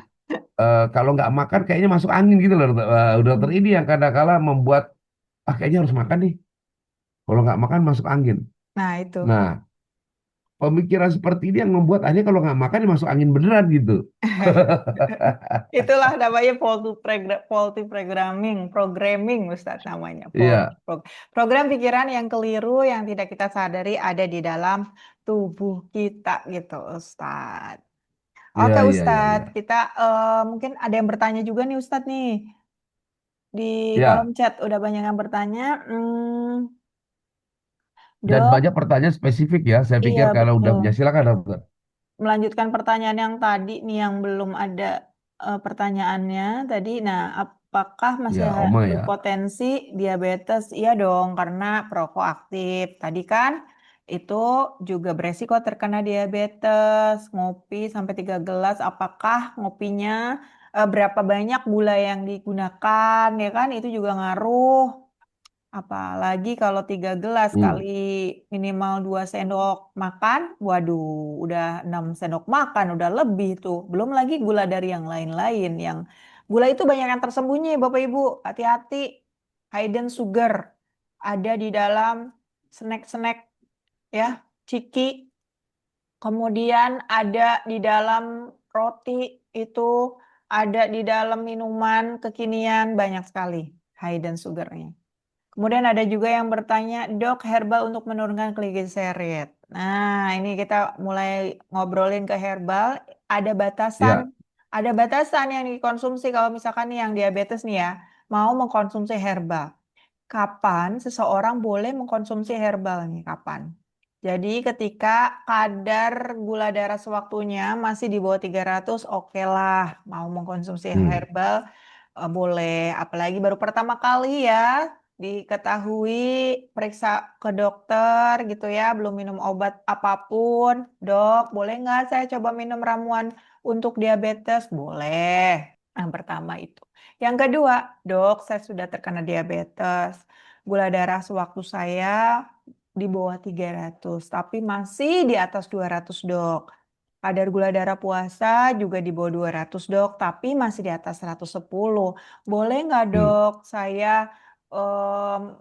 kalau nggak makan kayaknya masuk angin gitu loh. Dokter ini yang kadang-kala membuat kayaknya harus makan nih. Kalau nggak makan masuk angin. Nah, itu. Nah, pemikiran seperti ini yang membuat akhirnya kalau nggak makan ya masuk angin beneran gitu. Itulah namanya faulty programming Ustadz namanya. Iya, Program pikiran yang keliru yang tidak kita sadari ada di dalam tubuh kita gitu Ustadz. Iya, Oke iya, iya, iya. Ustadz, kita mungkin ada yang bertanya juga nih Ustadz nih di kolom Ya, chat udah banyak yang bertanya. dan Dok, banyak pertanyaan spesifik ya. Saya iya pikir kalau udah betul. punya silakan dokter. Melanjutkan pertanyaan yang tadi nih yang belum ada pertanyaannya tadi. Nah, apakah masih Ya, Oma ya. berpotensi diabetes? Iya dong, karena perokok aktif. Tadi kan itu juga beresiko terkena diabetes. Ngopi sampai 3 gelas, apakah ngopinya berapa banyak gula yang digunakan, ya kan? Itu juga ngaruh. Apalagi kalau 3 gelas kali Hmm, minimal 2 sendok makan, waduh, udah 6 sendok makan, udah lebih tuh. Belum lagi gula dari yang lain-lain. Yang gula itu banyak yang tersembunyi, Bapak Ibu. Hati-hati, hidden sugar ada di dalam snack-snack ya, ciki. Kemudian ada di dalam roti itu, ada di dalam minuman kekinian banyak sekali hidden sugarnya. Kemudian ada juga yang bertanya, dok, herbal untuk menurunkan trigliserid. Nah, ini kita mulai ngobrolin ke herbal. Ada batasan, ya. ada batasan yang dikonsumsi kalau misalkan nih yang diabetes nih ya, mau mengkonsumsi herbal. Kapan seseorang boleh mengkonsumsi herbal nih? Kapan? Jadi ketika kadar gula darah sewaktunya masih di bawah 300, oke lah mau mengkonsumsi Hmm, herbal boleh. Apalagi baru pertama kali ya diketahui periksa ke dokter gitu ya, belum minum obat apapun. Dok, boleh nggak saya coba minum ramuan untuk diabetes? Boleh. Yang pertama itu. Yang kedua, dok, saya sudah terkena diabetes. Gula darah sewaktu saya di bawah 300, tapi masih di atas 200, dok. Kadar gula darah puasa juga di bawah 200, dok, tapi masih di atas 110. Boleh nggak, hmm, dok, saya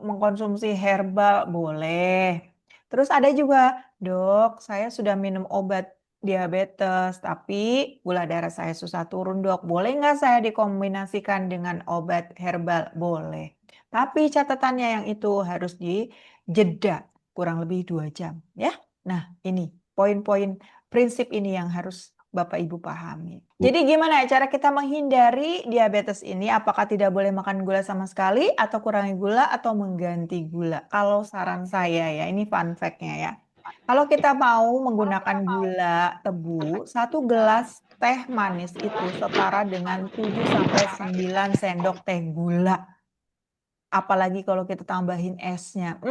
mengkonsumsi herbal? Boleh. Terus ada juga, dok, saya sudah minum obat diabetes, tapi gula darah saya susah turun, dok. Boleh nggak saya dikombinasikan dengan obat herbal? Boleh. Tapi catatannya yang itu harus dijeda kurang lebih 2 jam, ya. Nah, ini poin-poin prinsip ini yang harus Bapak Ibu pahami. hmm. Jadi gimana ya cara kita menghindari diabetes ini? Apakah tidak boleh makan gula sama sekali atau kurangi gula atau mengganti gula? Kalau saran saya ya, ini fun fact-nya ya. Kalau kita mau menggunakan gula tebu, 1 gelas teh manis itu setara dengan 7 sampai 9 sendok teh gula. Apalagi kalau kita tambahin esnya.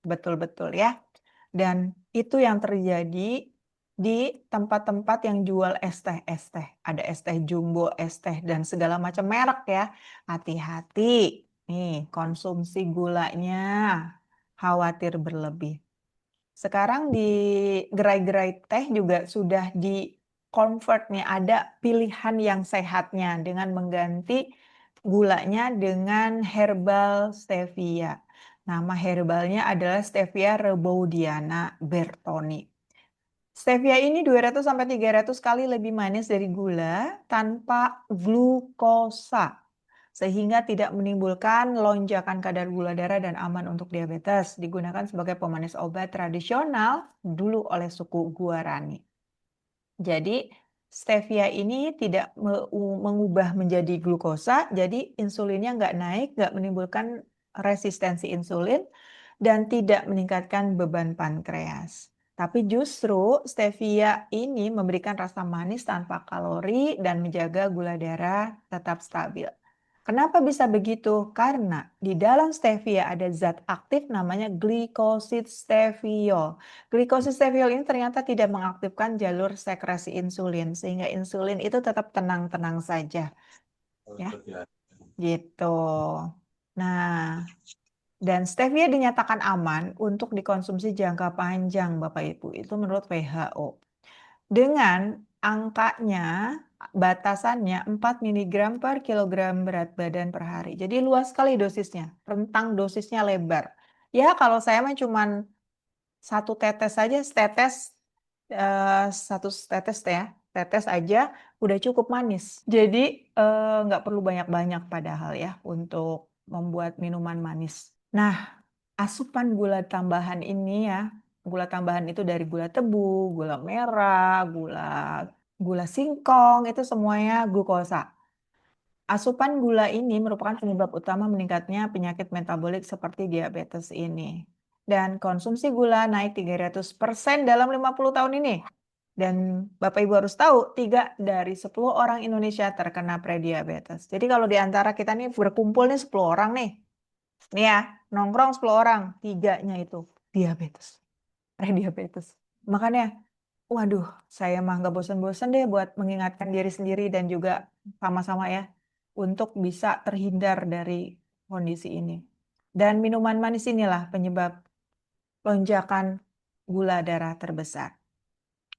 Betul-betul ya. Dan itu yang terjadi di tempat-tempat yang jual es teh, es teh. Ada es teh jumbo, es teh, dan segala macam merek ya. Hati-hati. Nih, konsumsi gulanya khawatir berlebih. Sekarang di gerai-gerai teh juga sudah di convert nih, ada pilihan yang sehatnya dengan mengganti gulanya dengan herbal stevia. Nama herbalnya adalah Stevia rebaudiana bertoni. Stevia ini 200 sampai 300 kali lebih manis dari gula tanpa glukosa sehingga tidak menimbulkan lonjakan kadar gula darah dan aman untuk diabetes. Digunakan sebagai pemanis obat tradisional dulu oleh suku Guarani. Jadi stevia ini tidak mengubah menjadi glukosa, jadi insulinnya nggak naik, nggak menimbulkan resistensi insulin, dan tidak meningkatkan beban pankreas. Tapi justru stevia ini memberikan rasa manis tanpa kalori dan menjaga gula darah tetap stabil. Kenapa bisa begitu? Karena di dalam stevia ada zat aktif namanya glikosid steviol. Glikosid steviol ini ternyata tidak mengaktifkan jalur sekresi insulin, sehingga insulin itu tetap tenang-tenang saja. Ya, gitu. Nah, dan stevia dinyatakan aman untuk dikonsumsi jangka panjang, Bapak Ibu. Itu menurut WHO. Dengan angkanya, batasannya 4 miligram per kilogram berat badan per hari. Jadi luas sekali dosisnya, rentang dosisnya lebar. Ya, kalau saya mah cuman 1 tetes saja, satu tetes ya, tetes aja udah cukup manis. Jadi nggak perlu banyak-banyak padahal ya untuk membuat minuman manis. Nah, asupan gula tambahan ini ya, gula tambahan itu dari gula tebu, gula merah, gula gula singkong, itu semuanya glukosa. Asupan gula ini merupakan penyebab utama meningkatnya penyakit metabolik seperti diabetes ini. Dan konsumsi gula naik 300% dalam 50 tahun ini. Dan Bapak Ibu harus tahu, 3 dari 10 orang Indonesia terkena prediabetes. Jadi kalau di antara kita nih berkumpul nih 10 orang nih. Nih ya, nongkrong 10 orang, 3-nya itu diabetes, prediabetes. Makanya, waduh, saya mah nggak bosan-bosan deh buat mengingatkan diri sendiri dan juga sama-sama ya, untuk bisa terhindar dari kondisi ini. Dan minuman manis inilah penyebab lonjakan gula darah terbesar.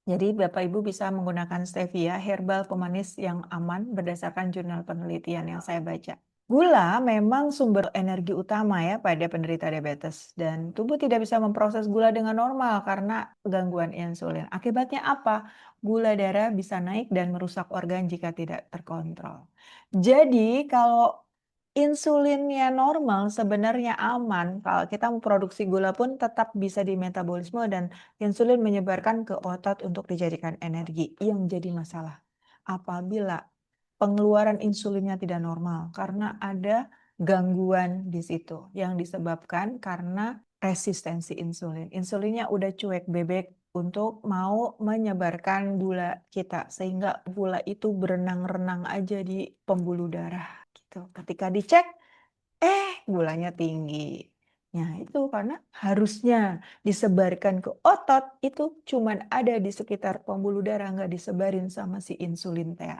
Jadi Bapak Ibu bisa menggunakan stevia, herbal pemanis yang aman berdasarkan jurnal penelitian yang saya baca. Gula memang sumber energi utama ya pada penderita diabetes dan tubuh tidak bisa memproses gula dengan normal karena gangguan insulin. Akibatnya apa? Gula darah bisa naik dan merusak organ jika tidak terkontrol. Jadi kalau insulinnya normal sebenarnya aman. Kalau kita memproduksi gula pun tetap bisa di metabolisme dan insulin menyebarkan ke otot untuk dijadikan energi. Yang jadi masalah apabila pengeluaran insulinnya tidak normal karena ada gangguan di situ yang disebabkan karena resistensi insulin. Insulinnya udah cuek bebek untuk mau menyebarkan gula kita sehingga gula itu berenang-renang aja di pembuluh darah gitu. Ketika dicek, gulanya tinggi. Nah, itu karena harusnya disebarkan ke otot itu cuman ada di sekitar pembuluh darah, nggak disebarin sama si insulin teh.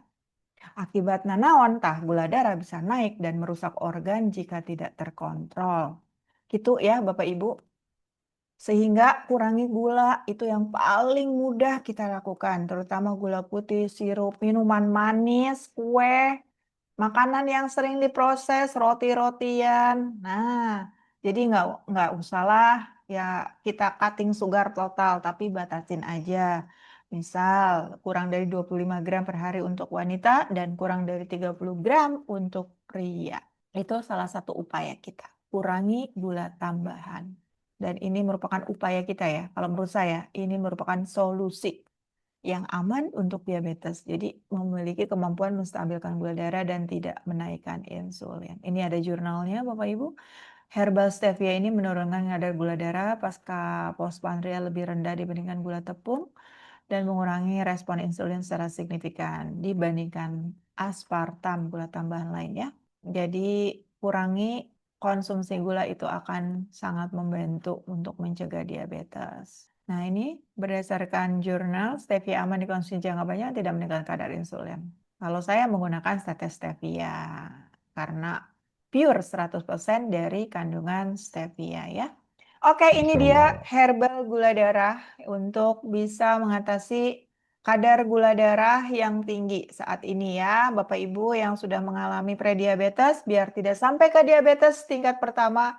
Akibatnya naon tah gula darah bisa naik dan merusak organ jika tidak terkontrol. Gitu ya Bapak Ibu. Sehingga kurangi gula itu yang paling mudah kita lakukan, terutama gula putih, sirup, minuman manis, kue, makanan yang sering diproses, roti-rotian. Nah, jadi nggak usahlah ya kita cutting sugar total, tapi batasin aja. Misal kurang dari 25 gram per hari untuk wanita dan kurang dari 30 gram untuk pria. Itu salah satu upaya kita. Kurangi gula tambahan. Dan ini merupakan upaya kita ya. Kalau menurut saya, ini merupakan solusi yang aman untuk diabetes. Jadi memiliki kemampuan menstabilkan gula darah dan tidak menaikkan insulin. Ini ada jurnalnya Bapak Ibu. Herbal stevia ini menurunkan kadar gula darah pasca postprandial lebih rendah dibandingkan gula tepung dan mengurangi respon insulin secara signifikan dibandingkan aspartam gula tambahan lainnya. Jadi kurangi konsumsi gula itu akan sangat membantu untuk mencegah diabetes. Nah, ini berdasarkan jurnal stevia aman dikonsumsi jangka panjang tidak meningkatkan kadar insulin. Kalau saya menggunakan stevia karena pure 100% dari kandungan stevia ya. Oke, ini Masya dia Allah. herbal gula darah untuk bisa mengatasi kadar gula darah yang tinggi saat ini ya, Bapak Ibu yang sudah mengalami prediabetes, biar tidak sampai ke diabetes tingkat pertama,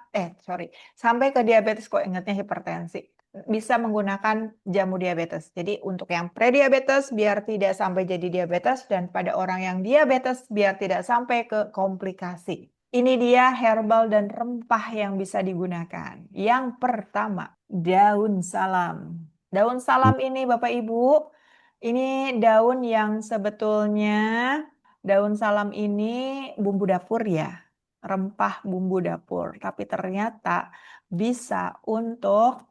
sampai ke diabetes kok ingatnya hipertensi. Bisa menggunakan jamu diabetes. Jadi untuk yang prediabetes biar tidak sampai jadi diabetes dan pada orang yang diabetes biar tidak sampai ke komplikasi. Ini dia herbal dan rempah yang bisa digunakan. Yang pertama, daun salam. Daun salam ini Bapak Ibu, ini daun yang sebetulnya daun salam ini bumbu dapur ya, rempah bumbu dapur. Tapi ternyata bisa untuk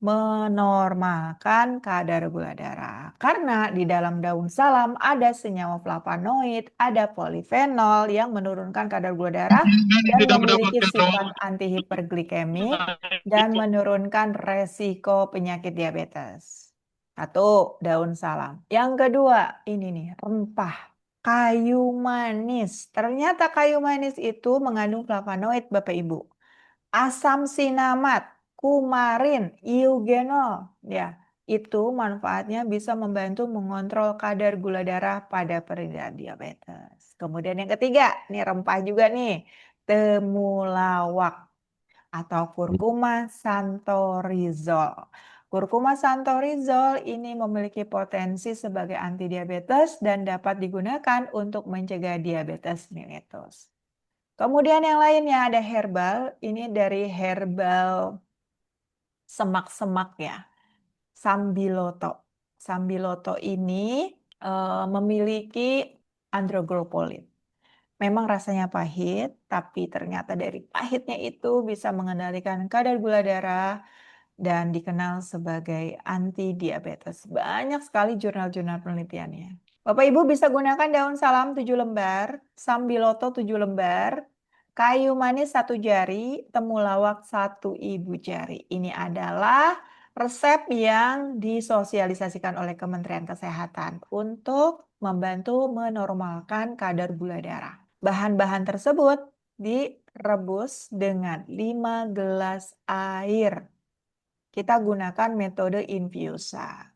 menormalkan kadar gula darah. Karena di dalam daun salam ada senyawa flavonoid, ada polifenol yang menurunkan kadar gula darah dan Tidak memiliki mendapatkan sifat antihiperglikemik dan menurunkan resiko penyakit diabetes. Satu, daun salam. Yang kedua, ini nih, rempah kayu manis. Ternyata kayu manis itu mengandung flavonoid, Bapak Ibu. Asam sinamat, kumarin, eugenol, ya, itu manfaatnya bisa membantu mengontrol kadar gula darah pada penderita diabetes. Kemudian yang ketiga, ini rempah juga nih, temulawak atau kurkuma santorizol. Kurkuma santorizol ini memiliki potensi sebagai antidiabetes dan dapat digunakan untuk mencegah diabetes mellitus. Kemudian yang lainnya ada herbal, ini dari herbal semak-semak ya, sambiloto. Sambiloto ini memiliki androgropolin. Memang rasanya pahit, tapi ternyata dari pahitnya itu bisa mengendalikan kadar gula darah dan dikenal sebagai anti diabetes. Banyak sekali jurnal-jurnal penelitiannya. Bapak Ibu bisa gunakan daun salam 7 lembar, sambiloto 7 lembar, kayu manis 1 jari, temulawak 1 ibu jari. Ini adalah resep yang disosialisasikan oleh Kementerian Kesehatan untuk membantu menormalkan kadar gula darah. Bahan-bahan tersebut direbus dengan 5 gelas air. Kita gunakan metode infusa.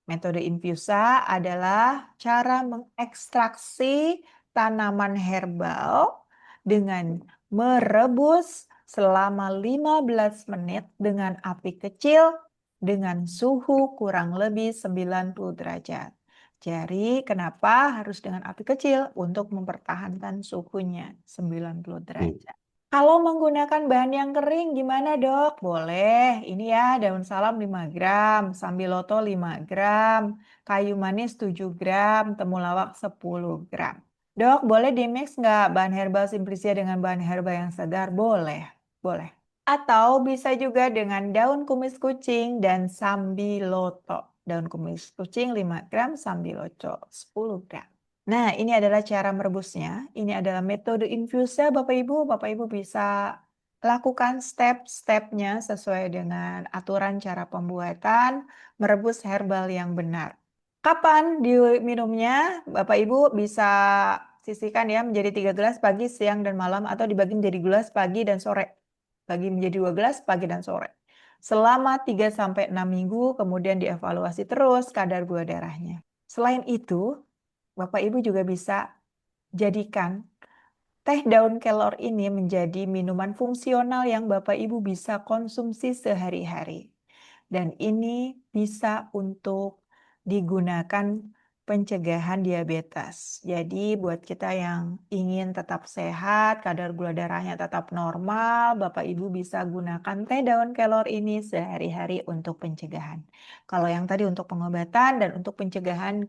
Metode infusa adalah cara mengekstraksi tanaman herbal dengan merebus selama 15 menit dengan api kecil dengan suhu kurang lebih 90 derajat. Jadi kenapa harus dengan api kecil? Untuk mempertahankan suhunya 90 derajat. Kalau menggunakan bahan yang kering gimana dok? Boleh, ini ya daun salam 5 gram, sambiloto 5 gram, kayu manis 7 gram, temulawak 10 gram. Dok, boleh di-mix nggak bahan herbal simplicia dengan bahan herbal yang segar? Boleh, boleh. Atau bisa juga dengan daun kumis kucing dan sambiloto. Daun kumis kucing 5 gram, sambiloto 10 gram. Nah, ini adalah cara merebusnya. Ini adalah metode infusnya Bapak Ibu. Bapak Ibu bisa lakukan step-stepnya sesuai dengan aturan cara pembuatan merebus herbal yang benar. Kapan diminumnya? Bapak Ibu bisa sisihkan ya menjadi 3 gelas pagi, siang, dan malam atau dibagi menjadi gelas pagi dan sore. Bagi menjadi 2 gelas pagi dan sore. Selama 3-6 minggu kemudian dievaluasi terus kadar gula darahnya. Selain itu, Bapak Ibu juga bisa jadikan teh daun kelor ini menjadi minuman fungsional yang Bapak Ibu bisa konsumsi sehari-hari. Dan ini bisa untuk digunakan pencegahan diabetes. Jadi buat kita yang ingin tetap sehat, kadar gula darahnya tetap normal, Bapak Ibu bisa gunakan teh daun kelor ini sehari-hari untuk pencegahan. Kalau yang tadi untuk pengobatan dan untuk pencegahan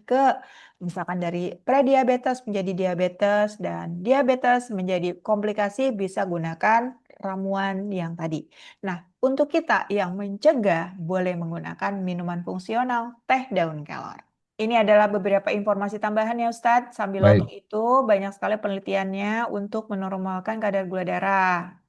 misalkan dari prediabetes menjadi diabetes dan diabetes menjadi komplikasi bisa gunakan ramuan yang tadi. Nah, untuk kita yang mencegah boleh menggunakan minuman fungsional teh daun kelor. Ini adalah beberapa informasi tambahan ya Ustadz. Sambiloto Baik, itu banyak sekali penelitiannya untuk menormalkan kadar gula darah.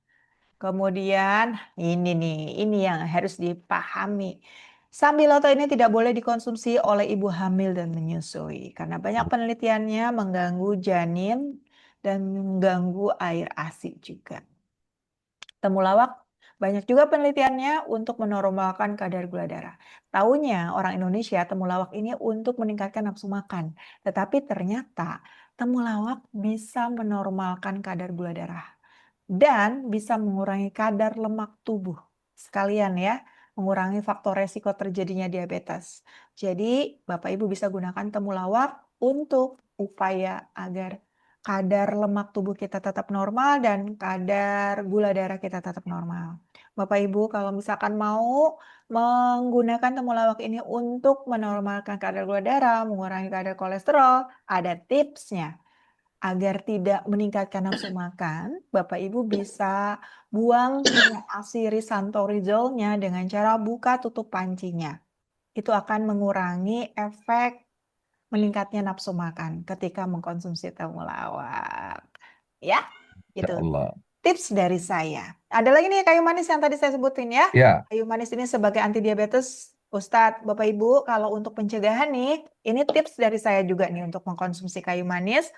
Kemudian ini yang harus dipahami. Sambiloto ini tidak boleh dikonsumsi oleh ibu hamil dan menyusui karena banyak penelitiannya mengganggu janin dan mengganggu air ASI juga. Temulawak banyak juga penelitiannya untuk menormalkan kadar gula darah. Taunya orang Indonesia temulawak ini untuk meningkatkan nafsu makan. Tetapi ternyata temulawak bisa menormalkan kadar gula darah. Dan bisa mengurangi kadar lemak tubuh. Sekalian ya, mengurangi faktor resiko terjadinya diabetes. Jadi Bapak Ibu bisa gunakan temulawak untuk upaya agar kadar lemak tubuh kita tetap normal dan kadar gula darah kita tetap normal. Bapak Ibu kalau misalkan mau menggunakan temulawak ini untuk menormalkan kadar gula darah, mengurangi kadar kolesterol, ada tipsnya. Agar tidak meningkatkan nafsu makan, Bapak Ibu bisa buang minyak asiri santorizolnya dengan cara buka tutup pancinya. Itu akan mengurangi efek meningkatnya nafsu makan ketika mengkonsumsi temulawak. Ya, ya itu Allah. tips dari saya. Ada lagi nih kayu manis yang tadi saya sebutin ya. Ya, Kayu manis ini sebagai anti diabetes, Ustadz, Bapak Ibu, kalau untuk pencegahan nih, ini tips dari saya juga nih untuk mengkonsumsi kayu manis.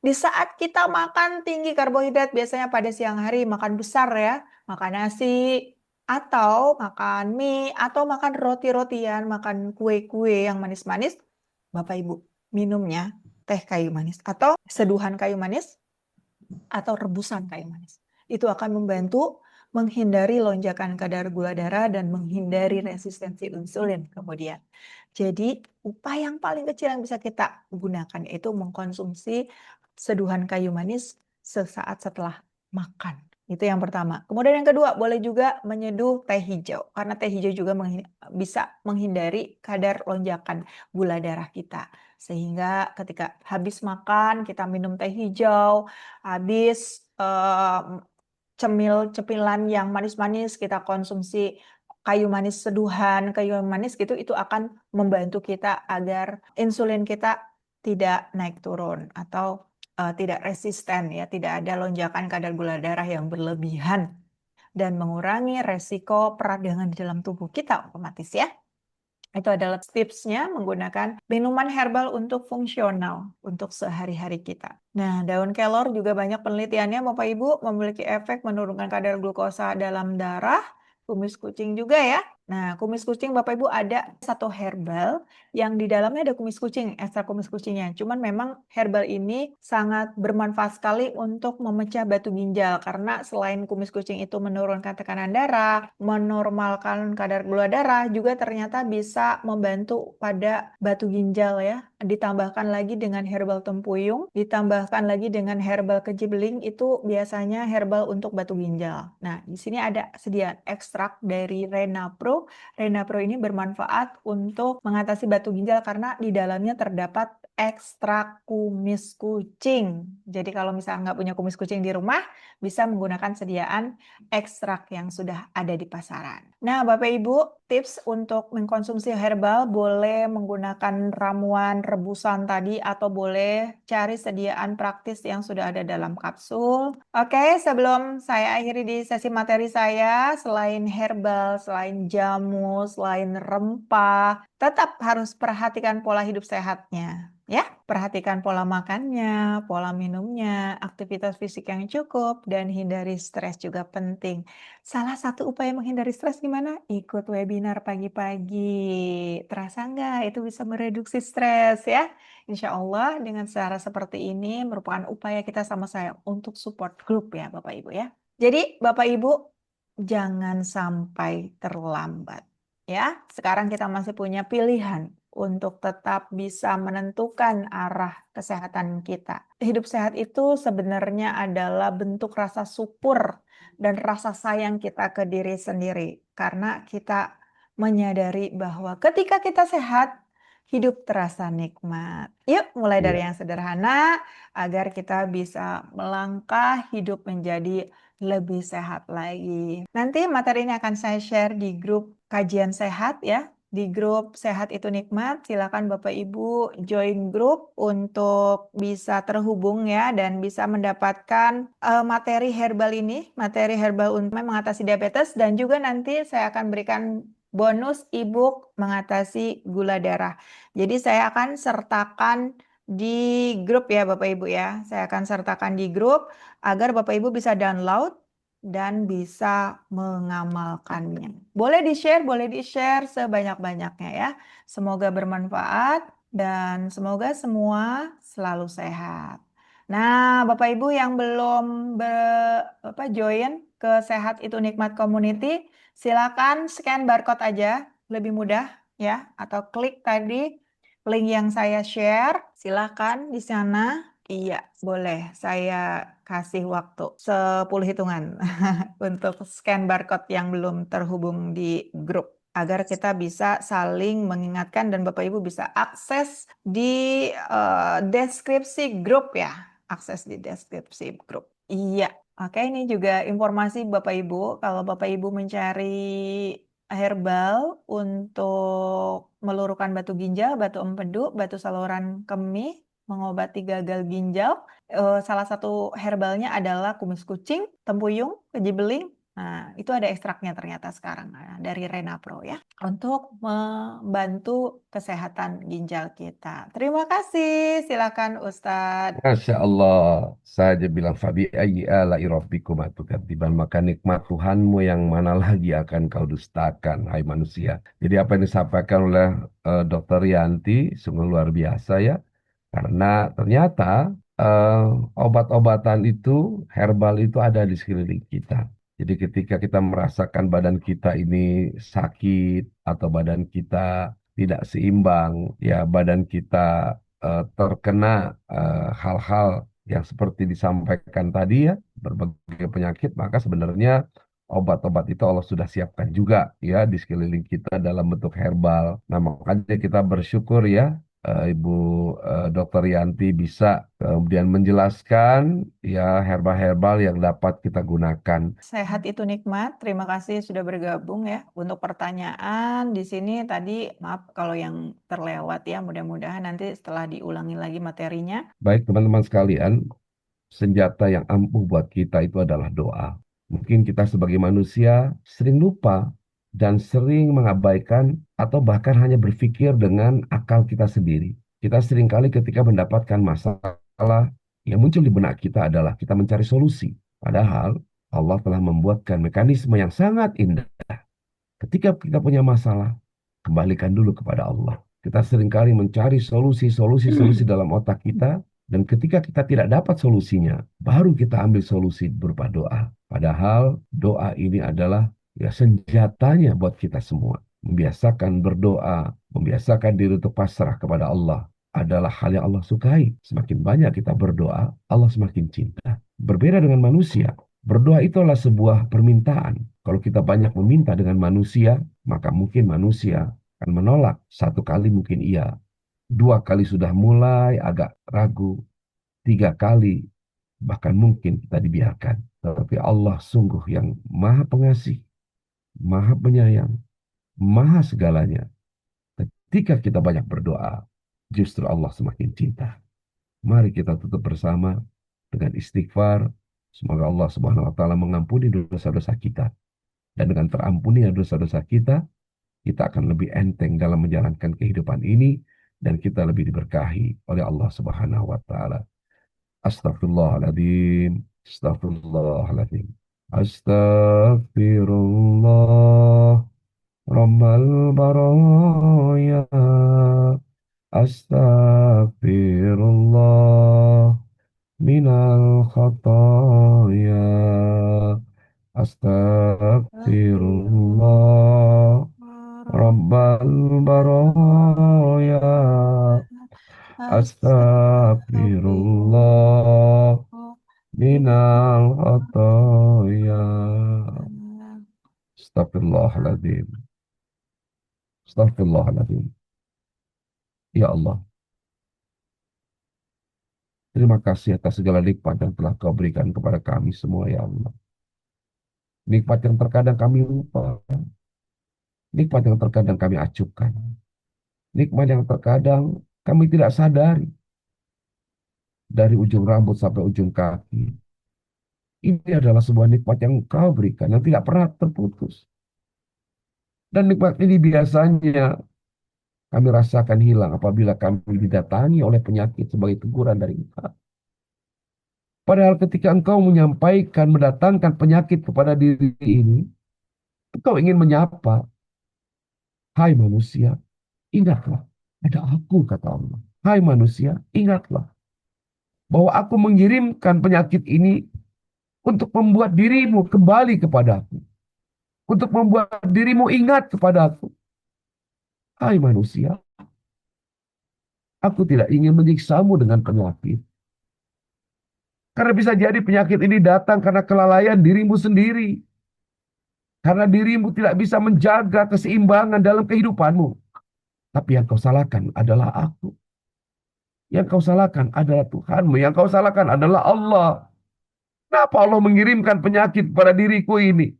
Di saat kita makan tinggi karbohidrat, biasanya pada siang hari makan besar ya, makan nasi, atau makan mie, atau makan roti-rotian, makan kue-kue yang manis-manis, Bapak Ibu minumnya teh kayu manis atau seduhan kayu manis atau rebusan kayu manis. Itu akan membantu menghindari lonjakan kadar gula darah dan menghindari resistensi insulin kemudian. Jadi upaya yang paling kecil yang bisa kita gunakan yaitu mengkonsumsi seduhan kayu manis sesaat setelah makan. Itu yang pertama. Kemudian yang kedua, boleh juga menyeduh teh hijau. Karena teh hijau juga bisa menghindari kadar lonjakan gula darah kita. Sehingga ketika habis makan, kita minum teh hijau, habis cemilan yang manis-manis, kita konsumsi kayu manis seduhan, kayu manis gitu, itu akan membantu kita agar insulin kita tidak naik turun atau tidak resisten ya, tidak ada lonjakan kadar gula darah yang berlebihan dan mengurangi resiko peradangan di dalam tubuh kita otomatis ya. Itu adalah tipsnya menggunakan minuman herbal untuk fungsional untuk sehari-hari kita. Nah, daun kelor juga banyak penelitiannya Bapak Ibu memiliki efek menurunkan kadar glukosa dalam darah, kumis kucing juga ya. Nah, kumis kucing Bapak Ibu ada satu herbal yang di dalamnya ada kumis kucing, ekstrak kumis kucingnya. Cuman memang herbal ini sangat bermanfaat sekali untuk memecah batu ginjal karena selain kumis kucing itu menurunkan tekanan darah, menormalkan kadar gula darah, juga ternyata bisa membantu pada batu ginjal ya. Ditambahkan lagi dengan herbal tempuyung, ditambahkan lagi dengan herbal kejibeling, itu biasanya herbal untuk batu ginjal. Nah, di sini ada sediaan ekstrak dari Renapro. Renapro ini bermanfaat untuk mengatasi batu ginjal karena di dalamnya terdapat ekstrak kumis kucing. Jadi kalau misalnya nggak punya kumis kucing di rumah, bisa menggunakan sediaan ekstrak yang sudah ada di pasaran. Nah, Bapak Ibu, tips untuk mengkonsumsi herbal boleh menggunakan ramuan rebusan tadi atau boleh cari sediaan praktis yang sudah ada dalam kapsul. Oke, sebelum saya akhiri di sesi materi saya, selain herbal, selain jamu, selain rempah, tetap harus perhatikan pola hidup sehatnya. Ya, perhatikan pola makannya, pola minumnya, aktivitas fisik yang cukup, dan hindari stres juga penting. Salah satu upaya menghindari stres gimana? Ikut webinar pagi-pagi. Terasa nggak? Itu bisa mereduksi stres ya. Insya Allah dengan cara seperti ini merupakan upaya kita sama saya untuk support group ya Bapak Ibu ya. Jadi Bapak Ibu jangan sampai terlambat ya. Sekarang kita masih punya pilihan untuk tetap bisa menentukan arah kesehatan kita. Hidup sehat itu sebenarnya adalah bentuk rasa syukur dan rasa sayang kita ke diri sendiri karena kita menyadari bahwa ketika kita sehat, hidup terasa nikmat. Yuk, mulai dari Iya. yang sederhana agar kita bisa melangkah hidup menjadi lebih sehat lagi. Nanti materi ini akan saya share di grup kajian sehat ya. Di grup Sehat Itu Nikmat, silakan Bapak Ibu join grup untuk bisa terhubung ya dan bisa mendapatkan materi herbal ini, materi herbal untuk mengatasi diabetes dan juga nanti saya akan berikan bonus ebook mengatasi gula darah. Jadi saya akan sertakan di grup ya Bapak Ibu ya. Saya akan sertakan di grup agar Bapak Ibu bisa download dan bisa mengamalkannya. Boleh di-share sebanyak-banyaknya ya. Semoga bermanfaat dan semoga semua selalu sehat. Nah, Bapak Ibu yang belum join ke Sehat Itu Nikmat Community, silakan scan barcode aja, lebih mudah ya, atau klik tadi link yang saya share, silakan di sana. Iya, boleh. Saya kasih waktu 10 hitungan untuk scan barcode yang belum terhubung di grup agar kita bisa saling mengingatkan dan Bapak Ibu bisa akses di deskripsi grup ya. Akses di deskripsi grup. Iya. Oke, ini juga informasi Bapak Ibu. Kalau Bapak Ibu mencari herbal untuk meluruhkan batu ginjal, batu empedu, batu saluran kemih, mengobati gagal ginjal. Salah satu herbalnya adalah kumis kucing, tempuyung, kejibeling. Nah, itu ada ekstraknya ternyata sekarang dari Renapro ya untuk membantu kesehatan ginjal kita. Terima kasih. Silakan Ustadz. Masya Allah, saya aja bilang Fabi ayyi ala'i rabbikuma tukadziban, maka nikmat Tuhanmu yang mana lagi akan kau dustakan, hai manusia. Jadi apa yang disampaikan oleh Dr. Yanti sungguh luar biasa ya, karena ternyata eh, obat-obatan itu, herbal itu ada di sekeliling kita. Jadi ketika kita merasakan badan kita ini sakit atau badan kita tidak seimbang, ya badan kita terkena hal-hal yang seperti disampaikan tadi ya, berbagai penyakit, maka sebenarnya obat-obat itu Allah sudah siapkan juga ya di sekeliling kita dalam bentuk herbal. Nah, makanya kita bersyukur ya, Ibu Dokter Yanti bisa kemudian menjelaskan ya herbal-herbal yang dapat kita gunakan. Sehat itu nikmat. Terima kasih sudah bergabung ya. Untuk pertanyaan di sini tadi maaf kalau yang terlewat ya. Mudah-mudahan nanti setelah diulangi lagi materinya. Baik teman-teman sekalian, senjata yang ampuh buat kita itu adalah doa. Mungkin kita sebagai manusia sering lupa dan sering mengabaikan atau bahkan hanya berpikir dengan akal kita sendiri. Kita seringkali ketika mendapatkan masalah yang muncul di benak kita adalah kita mencari solusi. Padahal Allah telah membuatkan mekanisme yang sangat indah. Ketika kita punya masalah, kembalikan dulu kepada Allah. Kita seringkali mencari solusi dalam otak kita, dan ketika kita tidak dapat solusinya, baru kita ambil solusi berupa doa. Padahal doa ini adalah ya senjatanya buat kita semua. Membiasakan berdoa, membiasakan diri untuk pasrah kepada Allah adalah hal yang Allah sukai. Semakin banyak kita berdoa, Allah semakin cinta. Berbeda dengan manusia, berdoa itu adalah sebuah permintaan. Kalau kita banyak meminta dengan manusia, maka mungkin manusia akan menolak. Satu kali mungkin iya, dua kali sudah mulai agak ragu, tiga kali bahkan mungkin kita dibiarkan. Tetapi Allah sungguh yang maha pengasih, maha penyayang, maha segalanya. Ketika kita banyak berdoa, justru Allah semakin cinta. Mari kita tutup bersama dengan istighfar. Semoga Allah Subhanahu wa taala mengampuni dosa-dosa kita. Dan dengan terampuni dosa-dosa kita, kita akan lebih enteng dalam menjalankan kehidupan ini dan kita lebih diberkahi oleh Allah Subhanahu wa taala. Astagfirullahaladzim. Astagfirullahaladzim. Astagfirullah Rabbal baraya. Astagfirullah minal khataya. Astagfirullah Rabbal baraya. Astagfirullah minal khataya. Astagfirullahaladzim. Astagfirullahaladzim. Ya Allah, terima kasih atas segala nikmat yang telah Kau berikan kepada kami semua, ya Allah. Nikmat yang terkadang kami lupa, nikmat yang terkadang kami acuhkan, nikmat yang terkadang kami tidak sadari, dari ujung rambut sampai ujung kaki. Ini adalah sebuah nikmat yang Kau berikan, yang tidak pernah terputus. Dan nikmat ini biasanya kami rasakan hilang apabila kami didatangi oleh penyakit sebagai teguran dari Engkau. Padahal ketika Engkau menyampaikan, mendatangkan penyakit kepada diri ini, Engkau ingin menyapa, hai manusia, ingatlah, ada aku, kata Allah. Hai manusia, ingatlah, bahwa aku mengirimkan penyakit ini untuk membuat dirimu kembali kepadaku. Untuk membuat dirimu ingat kepadaku. Hai manusia, aku tidak ingin menyiksamu dengan penyakit. Karena bisa jadi penyakit ini datang karena kelalaian dirimu sendiri. Karena dirimu tidak bisa menjaga keseimbangan dalam kehidupanmu. Tapi yang kau salahkan adalah aku. Yang kau salahkan adalah Tuhanmu. Yang kau salahkan adalah Allah. Kenapa Allah mengirimkan penyakit pada diriku ini?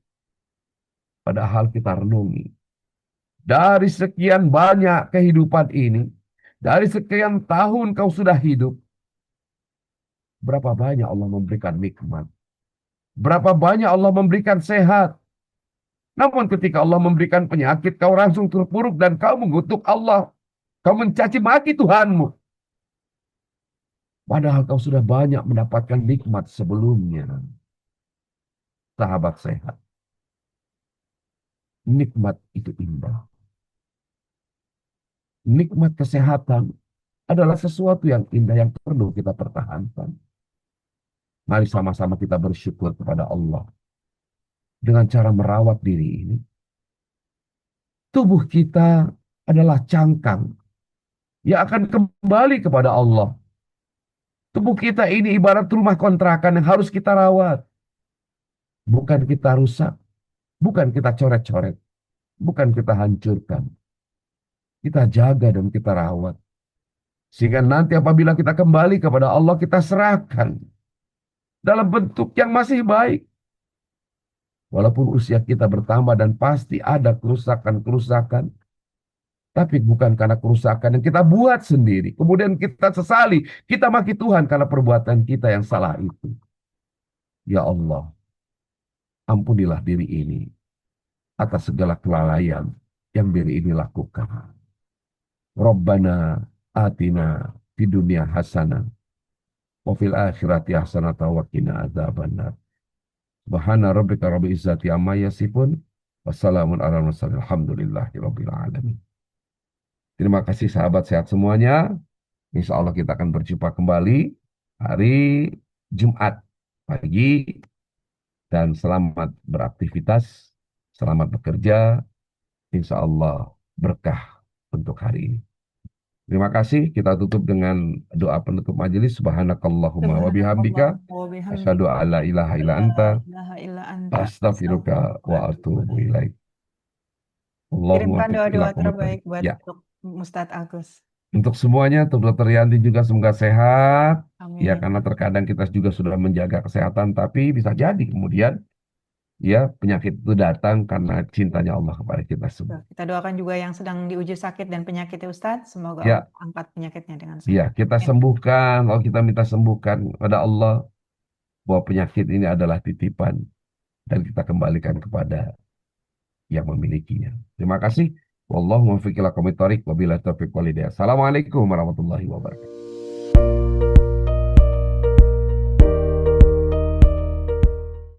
Padahal kita renungi. Dari sekian banyak kehidupan ini. Dari sekian tahun kau sudah hidup. Berapa banyak Allah memberikan nikmat. Berapa banyak Allah memberikan sehat. Namun ketika Allah memberikan penyakit, kau langsung terpuruk dan kau mengutuk Allah. Kau mencaci maki Tuhanmu. Padahal kau sudah banyak mendapatkan nikmat sebelumnya. Sahabat sehat. Nikmat itu indah. Nikmat kesehatan adalah sesuatu yang indah yang perlu kita pertahankan. Mari sama-sama kita bersyukur kepada Allah. Dengan cara merawat diri ini. Tubuh kita adalah cangkang yang akan kembali kepada Allah. Tubuh kita ini ibarat rumah kontrakan yang harus kita rawat. bukan kita rusak, bukan kita coret-coret, bukan kita hancurkan. Kita jaga dan kita rawat. Sehingga nanti apabila kita kembali kepada Allah, kita serahkan dalam bentuk yang masih baik. Walaupun usia kita bertambah dan pasti ada kerusakan-kerusakan, tapi bukan karena kerusakan yang kita buat sendiri. Kemudian kita sesali, kita maki Tuhan karena perbuatan kita yang salah itu. Ya Allah, ampunilah diri ini atas segala kelalaian yang diri ini lakukan. Rabbana atina fid dunya hasanah wa fil akhirati hasanah wa qina adzabannar. Subhana rabbika rabbil izzati amma yasifun. Wassalamun ala mursalin. Alhamdulillahi rabbil alamin. Terima kasih sahabat sehat semuanya. Insya Allah kita akan berjumpa kembali hari Jumat pagi. Dan selamat beraktivitas, selamat bekerja. Insya Allah berkah untuk hari ini. Terima kasih. Kita tutup dengan doa penutup majelis. Subhanakallahumma wa Subhanakallah bihamdika. wa bihamdik. Asyhadu alla ilaha illa La anta. ilaha illa anta. Astaghfiruka Astaghfiruka wa wa atubu atubu ilaik. ilaik. Allahumma Kirimkan fiq ila doa-doa komentari. terbaik buat Ya, untuk Ustadz Agus. untuk semuanya, untuk Dokter Yanti juga semoga sehat. Ya, Amin. karena terkadang kita juga sudah menjaga kesehatan, tapi bisa jadi kemudian ya penyakit itu datang karena cintanya Allah kepada kita semua. Kita doakan juga yang sedang diuji sakit dan penyakitnya Ustadz. Semoga Allah Ya, angkat penyakitnya dengan ya, segera. kita Amin. sembuhkan, kalau kita minta sembuhkan kepada Allah bahwa penyakit ini adalah titipan dan kita kembalikan kepada yang memilikinya. Terima kasih. Wallahu muwaffiq ila aqwamit thoriq. Wabillahi taufiq wal hidayah. Assalamualaikum warahmatullahi wabarakatuh.